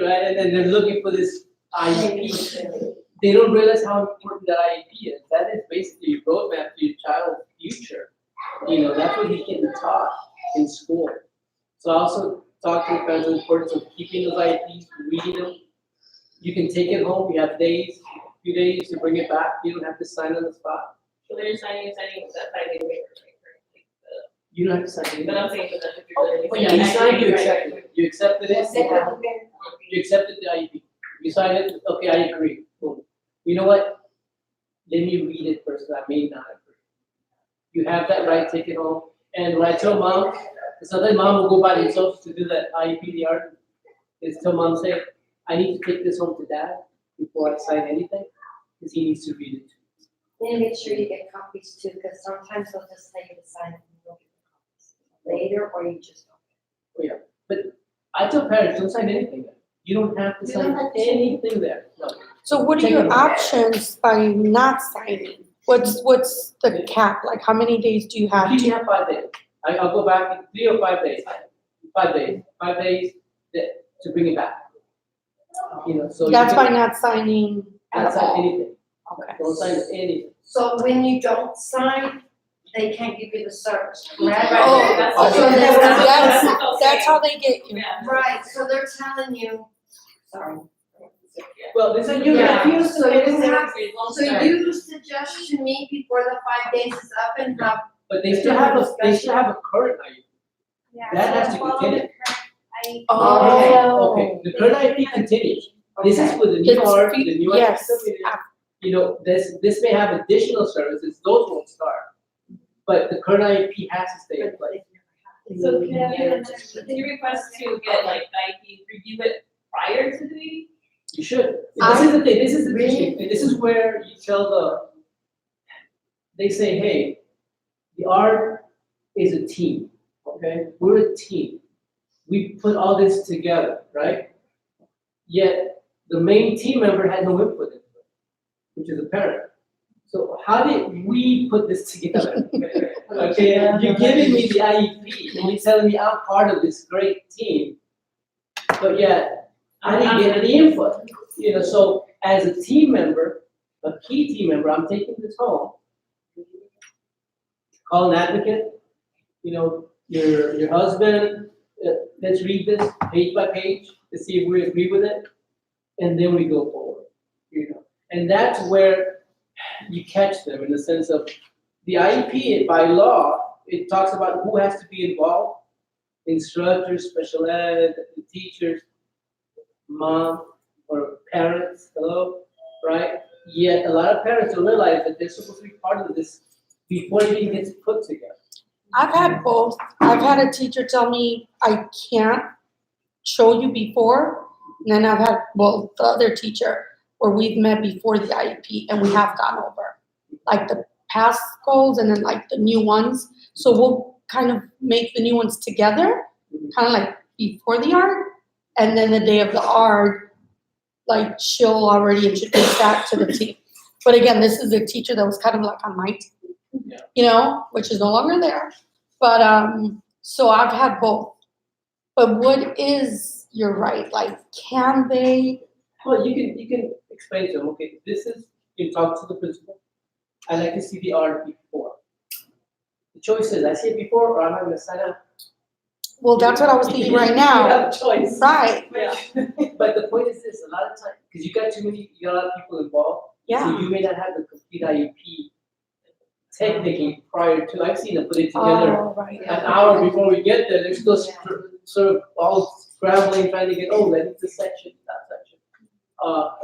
right? And then they're looking for this IEP. They don't realize how important that IEP is. That is basically a roadmap to your child's future. That's what he's getting taught in school. So I also talk to parents on the importance of keeping those IEPs, reading them. You can take it home. You have few days to bring it back. You don't have to sign on the spot. So when you're signing that 5-day waiver, You don't have to sign anything. but I'm saying that if you're literally. Oh, yeah, you signed, you accepted it. You accepted it. You accepted the IEP. You signed it, okay, I agree. Boom. You know what? Let me read it first, I may not agree. You have that right, take it home. And when I tell mom, sometimes mom will go by themselves to do that IEP, is tell mom, say, I need to take this home to dad before I sign anything, because he needs to read it too. And make sure you get copies too, because sometimes they'll just tell you to sign it and you'll get the copies later, or you just don't. Oh, yeah, but I tell parents, don't sign anything there. You don't have to sign anything there, no. So what are Take your it. options by not signing? What's the cap? Like how many days do you have You to? have 5 days. I'll go back in 3 or 5 days. 5 days. 5 days to bring it back. So That's you by can not signing not at sign all. anything. Okay. Don't sign anything. So when you don't sign, they can't give you the service, correct? Oh, That's- so that's- that's how they get you. Yeah. Right, so they're telling you, sorry. Well, this So is you yeah. refuse, so you have, Won't so start. you suggest to me before the 5 days is up and have, But they still have a current IEP. Yeah, That so has to follow continue. the current IEP. Oh. Okay, the current IEP continues. This is with the new It's art, fe- the new yes. IEP. This may have additional services, those won't start. But the current IEP has to stay in place. So can you request to get like IEP, review it prior to the meeting? You should. This is the thing, this is the thing, and this is where you tell they say, hey, the art is a team, okay? We're a team. We put all this together, right? Yet the main team member had no input into it, which is a parent. So how did we put this together? Okay, you're giving me the IEP, and you're telling me I'm part of this great team, but yet I didn't get any input. You know, so as a team member, a key team member, I'm taking this home. Call an advocate, you know, your husband, let's read this page by page to see if we agree with it, and then we go forward, you know. And that's where you catch them in the sense of the IEP by law, it talks about who has to be involved, instructors, special ed, teachers, mom, or parents, hello, right? Yet a lot of parents don't realize that they're supposed to be part of this before it even gets put together. I've had both. I've had a teacher tell me I can't show you before, and then I've had, well, the other teacher where we've met before the IEP and we have gone over like the past goals and then like the new ones. So we'll kind of make the new ones together, kind of like before the art, and then the day of the art, like she'll already introduce that to the team. But again, this is a teacher that was kind of like on my team. You know, which is no longer there. But so I've had both. But what is, you're right, like can they? Well, you can explain to them, okay, this is, you talk to the principal. I like to see the art before. The choice is I see it before or I'm not gonna sign up. Well, that's what I was thinking right now. You have a choice. Right. Yeah. But the point is this, a lot of times, because you got a lot of people involved. Yeah. So you may not have the complete IEP technically prior to, I've seen them put it together Oh, right. an hour before we get there, they're still sort of all scrambling, trying to get, oh, that's this section, that section.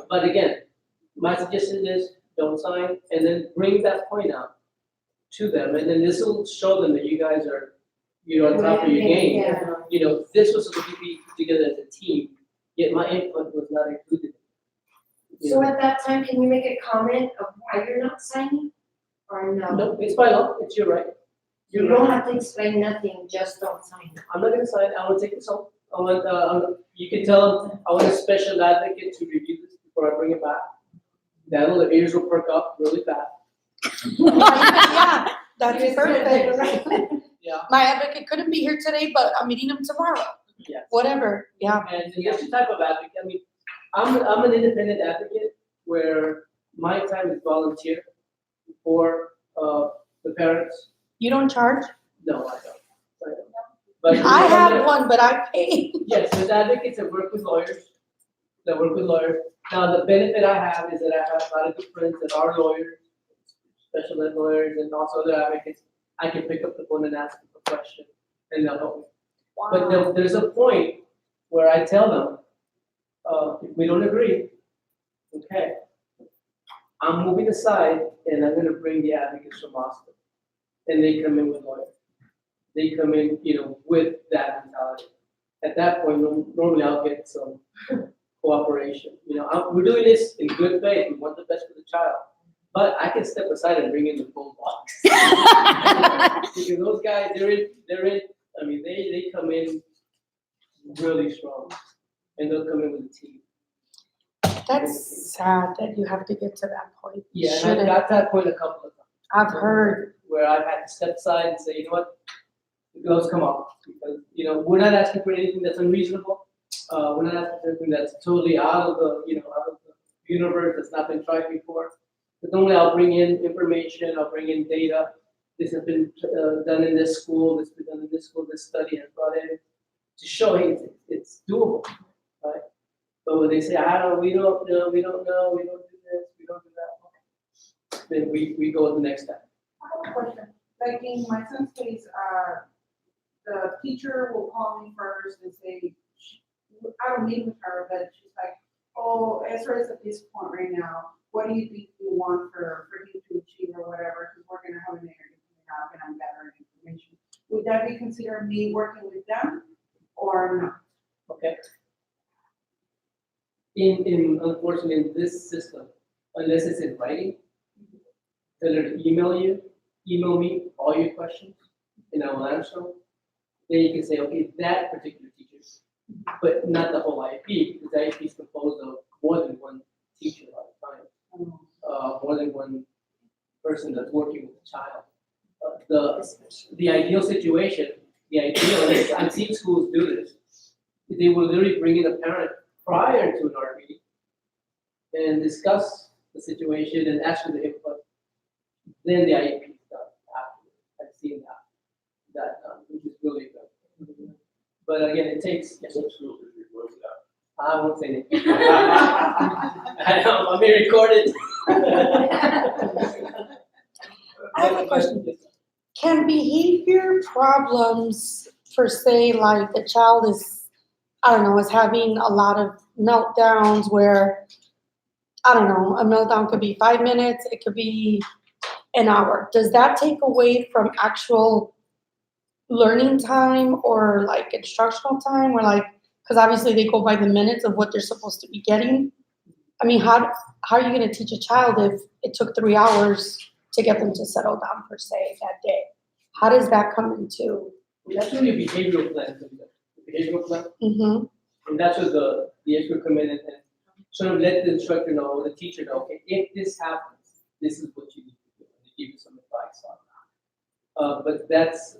But again, my suggestion is don't sign and then bring that point out to them, and then this will show them that you guys are, you're on top of your game. Yeah. You know, this was supposed to be put together as a team, yet my input was not included. You So know? at that time, can you make a comment of why you're not signing? Or no? No, it's by law, it's your right. You don't have to explain nothing, just don't sign. I'm not gonna sign, I will take this home. I want, you can tell them, I want a special advocate to review this before I bring it back. That'll, the ears will perk up really fast. Yeah, that's perfect. Yeah. My advocate couldn't be here today, but I'm meeting him tomorrow. Yes. Whatever, yeah. And that's the type of advocate, I mean, I'm an independent advocate where my time is volunteer for, the parents. You don't charge? No, I don't. But I have one, but I pay. yes, there's advocates that work with lawyers, Now, the benefit I have is that I have a lot of good friends that are lawyers, special ed lawyers, and also other advocates. I can pick up the phone and ask them a question, and they'll help me. But there's a point where I tell them, if we don't agree, okay, I'm moving aside, and I'm gonna bring the advocates from Austin. And they come in with lawyers. They come in, you know, with that mentality. At that point, normally I'll get some cooperation. You know, we're doing this in good faith. We want the best for the child. But I can step aside and bring in the full box. Because those guys, they're in, I mean, they come in really strong. And they'll come in with a team. That's sad that you have to get to that point. You Yeah, and shouldn't. I've got to that point a couple of times. I've heard. Where I've had to step aside and say, you know what, the gloves come off. Because, you know, we're not asking for anything that's unreasonable. We're not asking for anything that's totally out of the universe, that's not been tried before. But normally I'll bring in information, I'll bring in data. This has been done in this school, this has been done in this school, this study has brought in to show, hey, it's doable, right? But when they say, we don't know, we don't do this, we don't do that, then we go to the next step. I have a question. Like in my son's case, the teacher will call me first and say, I don't meet with her, but she's like, oh, Ezra is at this point right now. What do you think you want for him to achieve or whatever? Because we're gonna have an interview coming up and I'm gathering information. Would that be considered me working with them or not? Okay. Unfortunately, in this system, unless it's in writing, tell her to email me all your questions, and I will answer them. Then you can say, okay, that particular teacher, but not the whole IEP, because the IEP is composed of more than one teacher at a time. More than one person that's working with the child. The ideal situation, and I've seen schools do this, they will literally bring in a parent prior to an art meeting and discuss the situation and ask for the input. Then the IEP is done after. I've seen that which is really good. But again, it takes. Yes, I won't say anything. I know, I'm being recorded. I have a question. Can behavior problems, for say, like the child is, I don't know, is having a lot of meltdowns where, I don't know, a meltdown could be 5 minutes, it could be an hour. Does that take away from actual learning time or like instructional time, or like, because obviously they go by the minutes of what they're supposed to be getting? I mean, how are you going to teach a child if it took 3 hours to get them to settle down per se that day? How does that come into? That's really a behavioral plan. Mm-hmm. And that's where the expert come in and sort of let the instructor know, the teacher know, okay, if this happens, this is what you need to do, and they give you some advice on that. But that's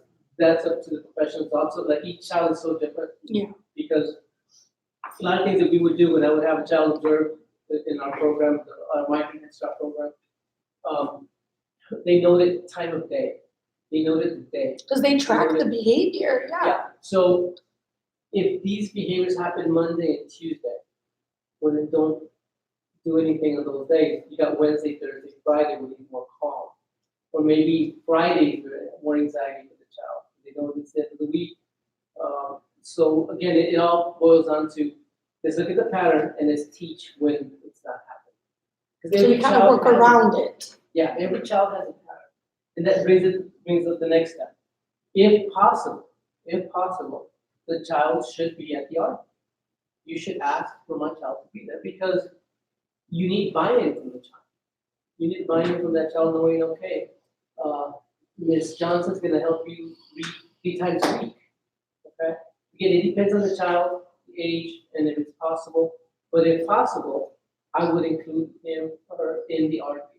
up to the professionals also. Like each child is so different. Yeah. Because a lot of things that we would do when I would have a child observe in our program, our Migrant Head Start program, they know the time of day. They know the day. Because they track the behavior, yeah. So if these behaviors happen Monday and Tuesday, when they don't do anything on those days, you got Wednesday, Thursday, Friday when he's more calm. Or maybe Friday, more anxiety for the child. They know it's the end of the week. So again, it all boils down to let's look at the pattern and let's teach when it's not happening. So you kind of work around it. Yeah, every child has a pattern. And that brings up the next step. If possible, the child should be at the art. You should ask for my child to be there because you need buy-in from the child. You need buy-in from that child knowing, okay, Ms. Johnson's gonna help you read 3 times a week. Okay? Again, it depends on the child, the age, and if it's possible. But if possible, I would include him or her in the art meeting.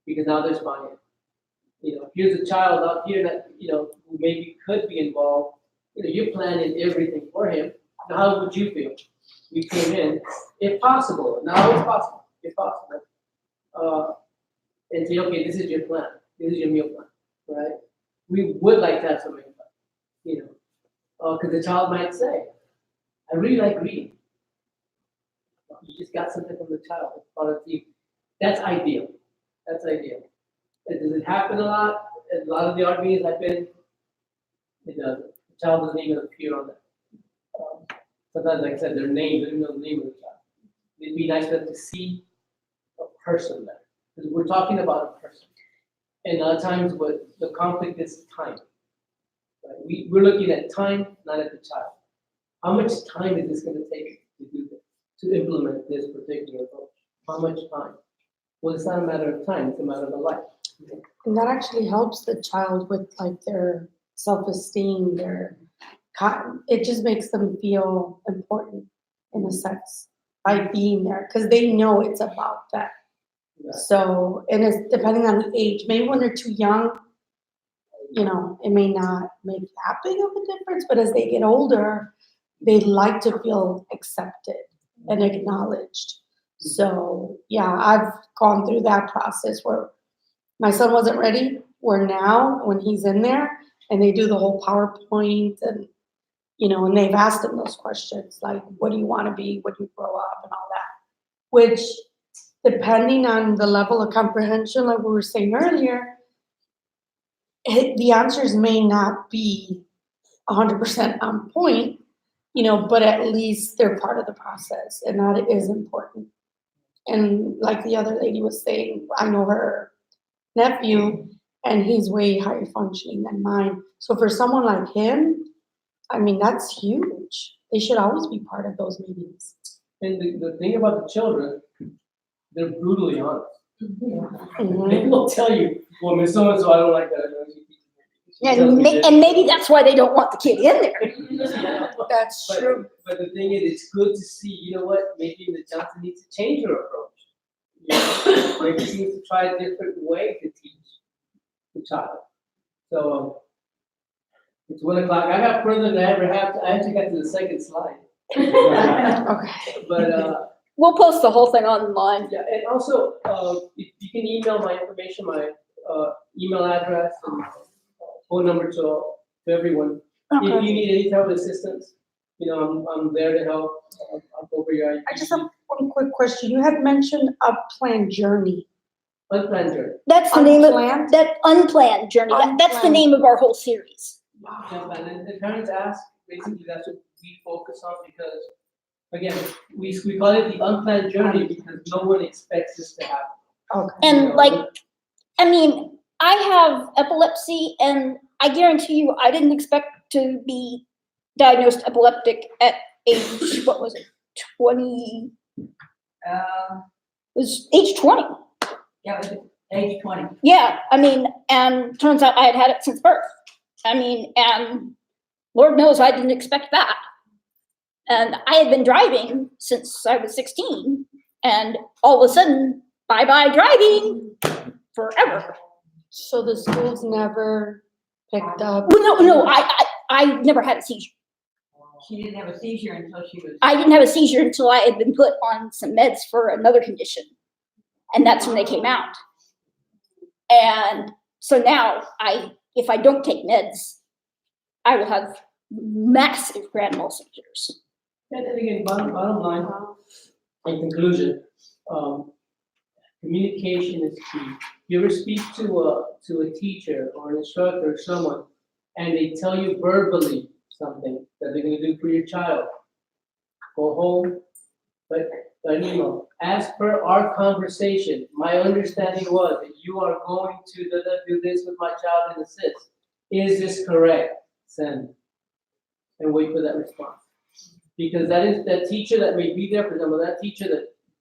Because now there's buy-in. Here's a child out here that, who maybe could be involved. You're planning everything for him. Now, how would you feel? You came in, if possible, not always possible, if possible, and say, okay, this is your plan. This is your meal plan, right? We would like to have some input, because the child might say, I really like reading. You just got something from the child, it's part of you. That's ideal. That's ideal. Does it happen a lot? At a lot of the art meetings I've been, it doesn't. The child doesn't even appear on that. Sometimes, like I said, their name, they don't know the name of the child. It'd be nice for them to see a person there. Because we're talking about a person. And a lot of times what the conflict is time. Right? We're looking at time, not at the child. How much time is this going to take to do this, to implement this particular approach? How much time? Well, it's not a matter of time, it's a matter of a life. And that actually helps the child with like their self-esteem, it just makes them feel important in a sense by being there because they know it's about them. Yeah. So, and it's depending on the age, maybe when they're too young, it may not make that big of a difference, but as they get older, they like to feel accepted and acknowledged. So, yeah, I've gone through that process where my son wasn't ready, where now, when he's in there, and they do the whole PowerPoint and, and they've asked him those questions, like, what do you want to be when you grow up and all that, which, depending on the level of comprehension, like we were saying earlier, the answers may not be 100% on point, but at least they're part of the process, and that is important. And like the other lady was saying, I know her nephew, and he's way higher functioning than mine. So for someone like him, I mean, that's huge. They should always be part of those meetings. And the thing about the children, they're brutally honest. Mhm. They will tell you, well, Miss So-and-so, I don't like that. I don't like She tells And, me this. and maybe that's why they don't want the kid in there. That's But- true. But the thing is, it's good to see, you know what, maybe Ms. Johnson needs to change her approach. You know, maybe she needs to try a different way to teach the child. So, it's 1:00, I got further than I ever have, I actually got to the second slide. Okay. But, We'll post the whole thing online. yeah, and also, if you can email my information, my, email address and phone number to everyone. If you Okay. need any type of assistance, you know, I'm there to help, I'll go over your. I just have one quick question. You had mentioned a planned journey. Unplanned journey. That's the name of, Unplanned? that unplanned journey, that's the Unplanned. name of our whole series. Unplanned, and the parents ask, basically that's what we focus on because, again, we call it the unplanned journey because no one expects this to happen. Okay. And like, I mean, I have epilepsy and I guarantee you, I didn't expect to be diagnosed epileptic at age, what was it, 20, was age 20. Yeah, it was age 20. Yeah, I mean, and turns out I had had it since birth. I mean, and Lord knows I didn't expect that. And I had been driving since I was 16, and all of a sudden, bye-bye driving forever. So the schools never picked up. Well, no, I never had a seizure. She didn't have a seizure until she was. I didn't have a seizure until I had been put on some meds for another condition. And that's when they came out. And so now if I don't take meds, I will have massive grand mal seizures. And then again, bottom line, in conclusion, communication is key. You ever speak to a teacher or an instructor or someone, and they tell you verbally something that they're gonna do for your child, go home, but an email. As per our conversation, my understanding was that you are going to do this with my child and assist. Is this correct? Send. And wait for that response. Because that is, that teacher that may be there, for example, that teacher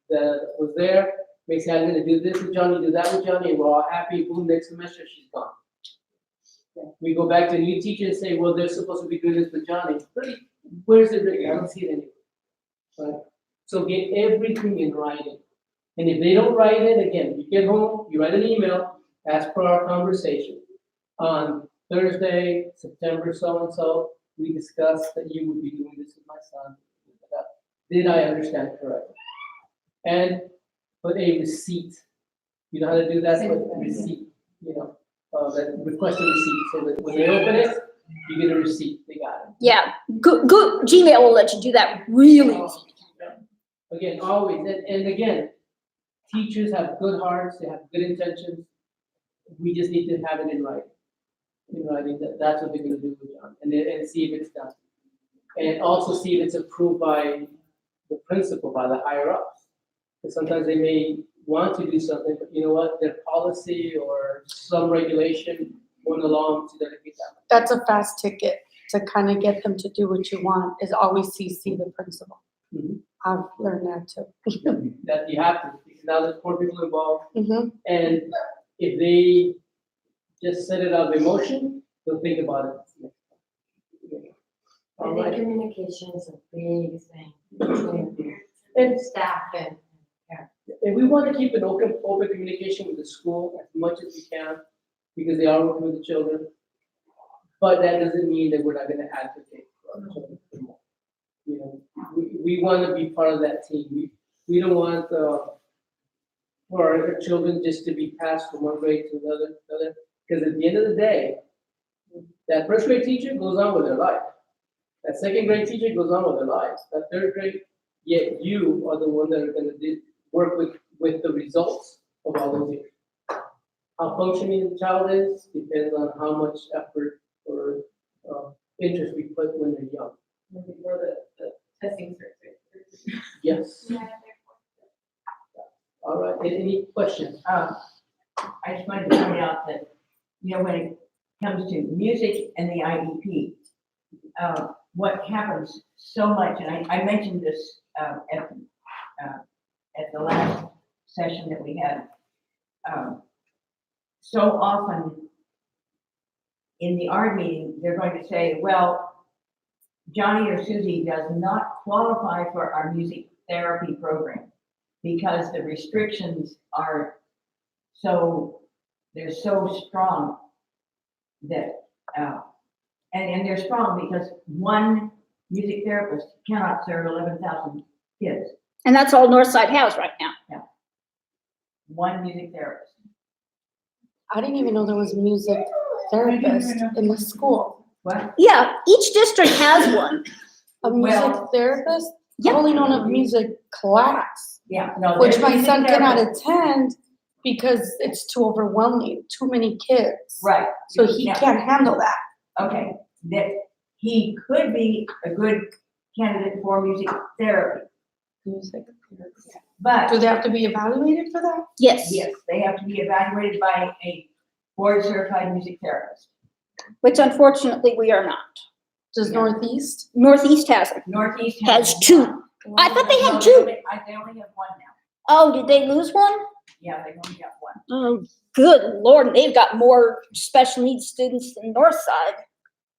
that was there, may say, I'm gonna do this with Johnny, do that with Johnny, and we're all happy, boom, next semester, she's gone. We go back to a new teacher and say, well, they're supposed to be doing this with Johnny. Really, where's it written? I don't see it anywhere. Right? So get everything in writing. And if they don't write it, again, you get home, you write an email, as per our conversation. On Thursday, September so-and-so, we discussed that you would be doing this with my son. Did I understand correctly? And put a receipt. You know how to do that? Put a receipt, you know, that request a receipt, so that when they open it, you get a receipt, they got it. Yeah, good, Gmail will let you do that really easy. Again, always, and again, teachers have good hearts, they have good intentions. We just need to have it in writing. In writing, that's what they're gonna do with John, and see if it's done. And also see if it's approved by the principal, by the higher ups. Because sometimes they may want to do something, but you know what, their policy or some regulation won't allow them to dedicate that much. That's a fast ticket to kind of get them to do what you want, is always CC the principal. Mhm. I've learned that too. That you have to, because now there's four people involved, Mhm. and if they just set it out of emotion, they'll think about it. I All think right, communication is a big thing between and, staff and and we want to keep an open communication with the school as much as we can, because they are working with the children. But that doesn't mean that we're not gonna advocate for our children anymore. You know, we wanna be part of that team. We don't want, for our children just to be passed from one grade to another, because at the end of the day, that first grade teacher goes on with their life. That second grade teacher goes on with their lives. That third grade, yet you are the one that are gonna work with the results of all those years. How functioning the child is depends on how much effort or interest we put when they're young. Before the testing starts. Yes. All right, any questions? I just wanted to point out that when it comes to music and the IEP, what happens so much, and I mentioned this at the last session that we had. So often in the art meeting, they're going to say, well, Johnny or Susie does not qualify for our music therapy program because the restrictions are they're so strong that, and they're strong because one music therapist cannot serve 11,000 kids. And that's all Northside has right now. One music therapist. I didn't even know there was music therapist in the school. What? Yeah, each district has one. A music Well- therapist? Yep. I only know of music class, Yeah, no. which there's my music son cannot therapist. attend because it's too overwhelming, too many kids. Right. So he Yeah. can't handle that. Okay, that he could be a good candidate for music therapy, Music therapist. but Do they have to be evaluated for that? Yes, yes, they have to be evaluated by a board certified music therapist. which unfortunately we are not. Does Yeah. Northeast? Northeast hasn't, Northeast has one. two. I thought they No, had two. they only have one now. Oh, did they lose one? Yeah, they only got one. Oh, good Lord, they've got more special needs students than Northside.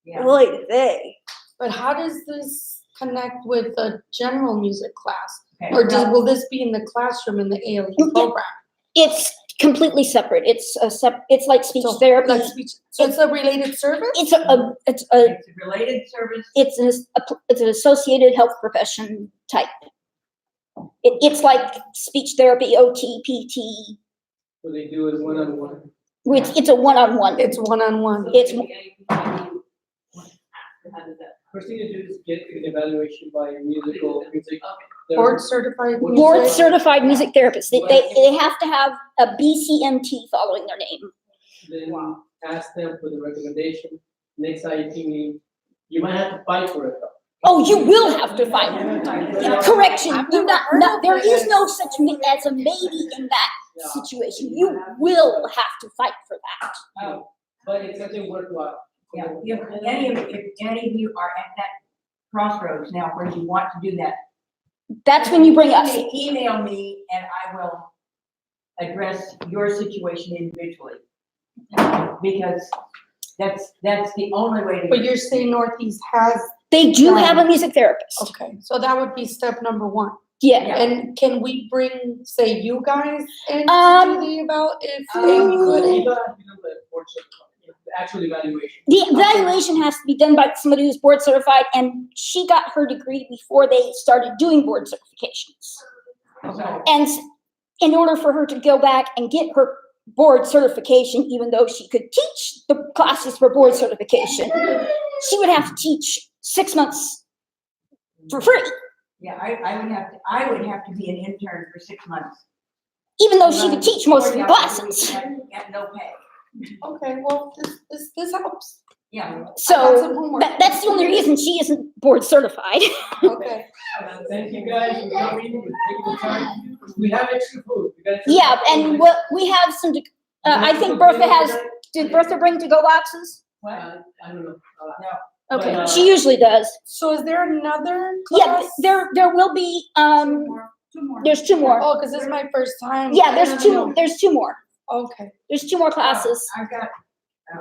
Yeah. Boy, they. But how does this connect with the general music class? Okay, Or now- will this be in the classroom in the ALE Yeah. program? It's completely separate. It's it's like speech So, therapy. like speech, so it's a related service? It's It's a related service. it's an associated health profession type. It's like speech therapy, OT, PT. What they do is one-on-one. Which it's a one-on-one. It's one-on-one. It's- How does that? First thing to do is get an evaluation by a music. Board certified music? Board certified music therapists. They have to have a BCMT following their name. Then ask them for the recommendation. Next IEP meeting, you might have to fight for it though. Oh, you will have to fight. Correction, you there is no such as a maybe in that situation. You will have to fight for that. Oh, But it's something worthwhile. yeah, if any of you are at that crossroads now where you want to do that, That's when you bring us. email me and I will address your situation individually. Because that's the only way to. But you're saying Northeast has, They do have a music therapist. okay, so that would be step number one. Yeah. Yeah. And can we bring, say, you guys in to Um, do the if they You could? gotta do the board certified, the actual evaluation. The evaluation has to be done by somebody who's board certified, and she got her degree before they started doing board certifications. So, And in order for her to go back and get her board certification, even though she could teach the classes for board certification, she would have to teach 6 months for free, yeah, I would have to be an intern for 6 months. even though she could teach most of the 40 hours a classes. week At no pay. Okay, well, this helps. Yeah. I got So some homework. that's the only reason she isn't board certified. Okay. Thank you guys for coming, for taking the time. We have extra food. We got- Yeah, and what we have some, I think Bertha did Bertha bring to-go boxes? What? I don't know. Okay, But, she usually does. So is there another Yeah, class? there will be, there's two more. Oh, because this is my first time. Yeah, there's two more. Okay. There's two more classes. I've got,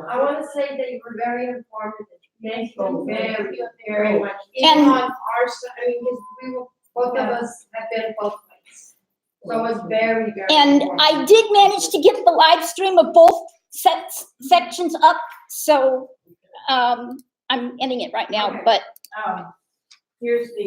I want to say that you were very informative. Thank you very, very much. And- Even on our side, I mean, both of us have been both ways. So it was very, very. And informative. I did manage to get the live stream of both sections up, so, I'm ending it right now, but here's the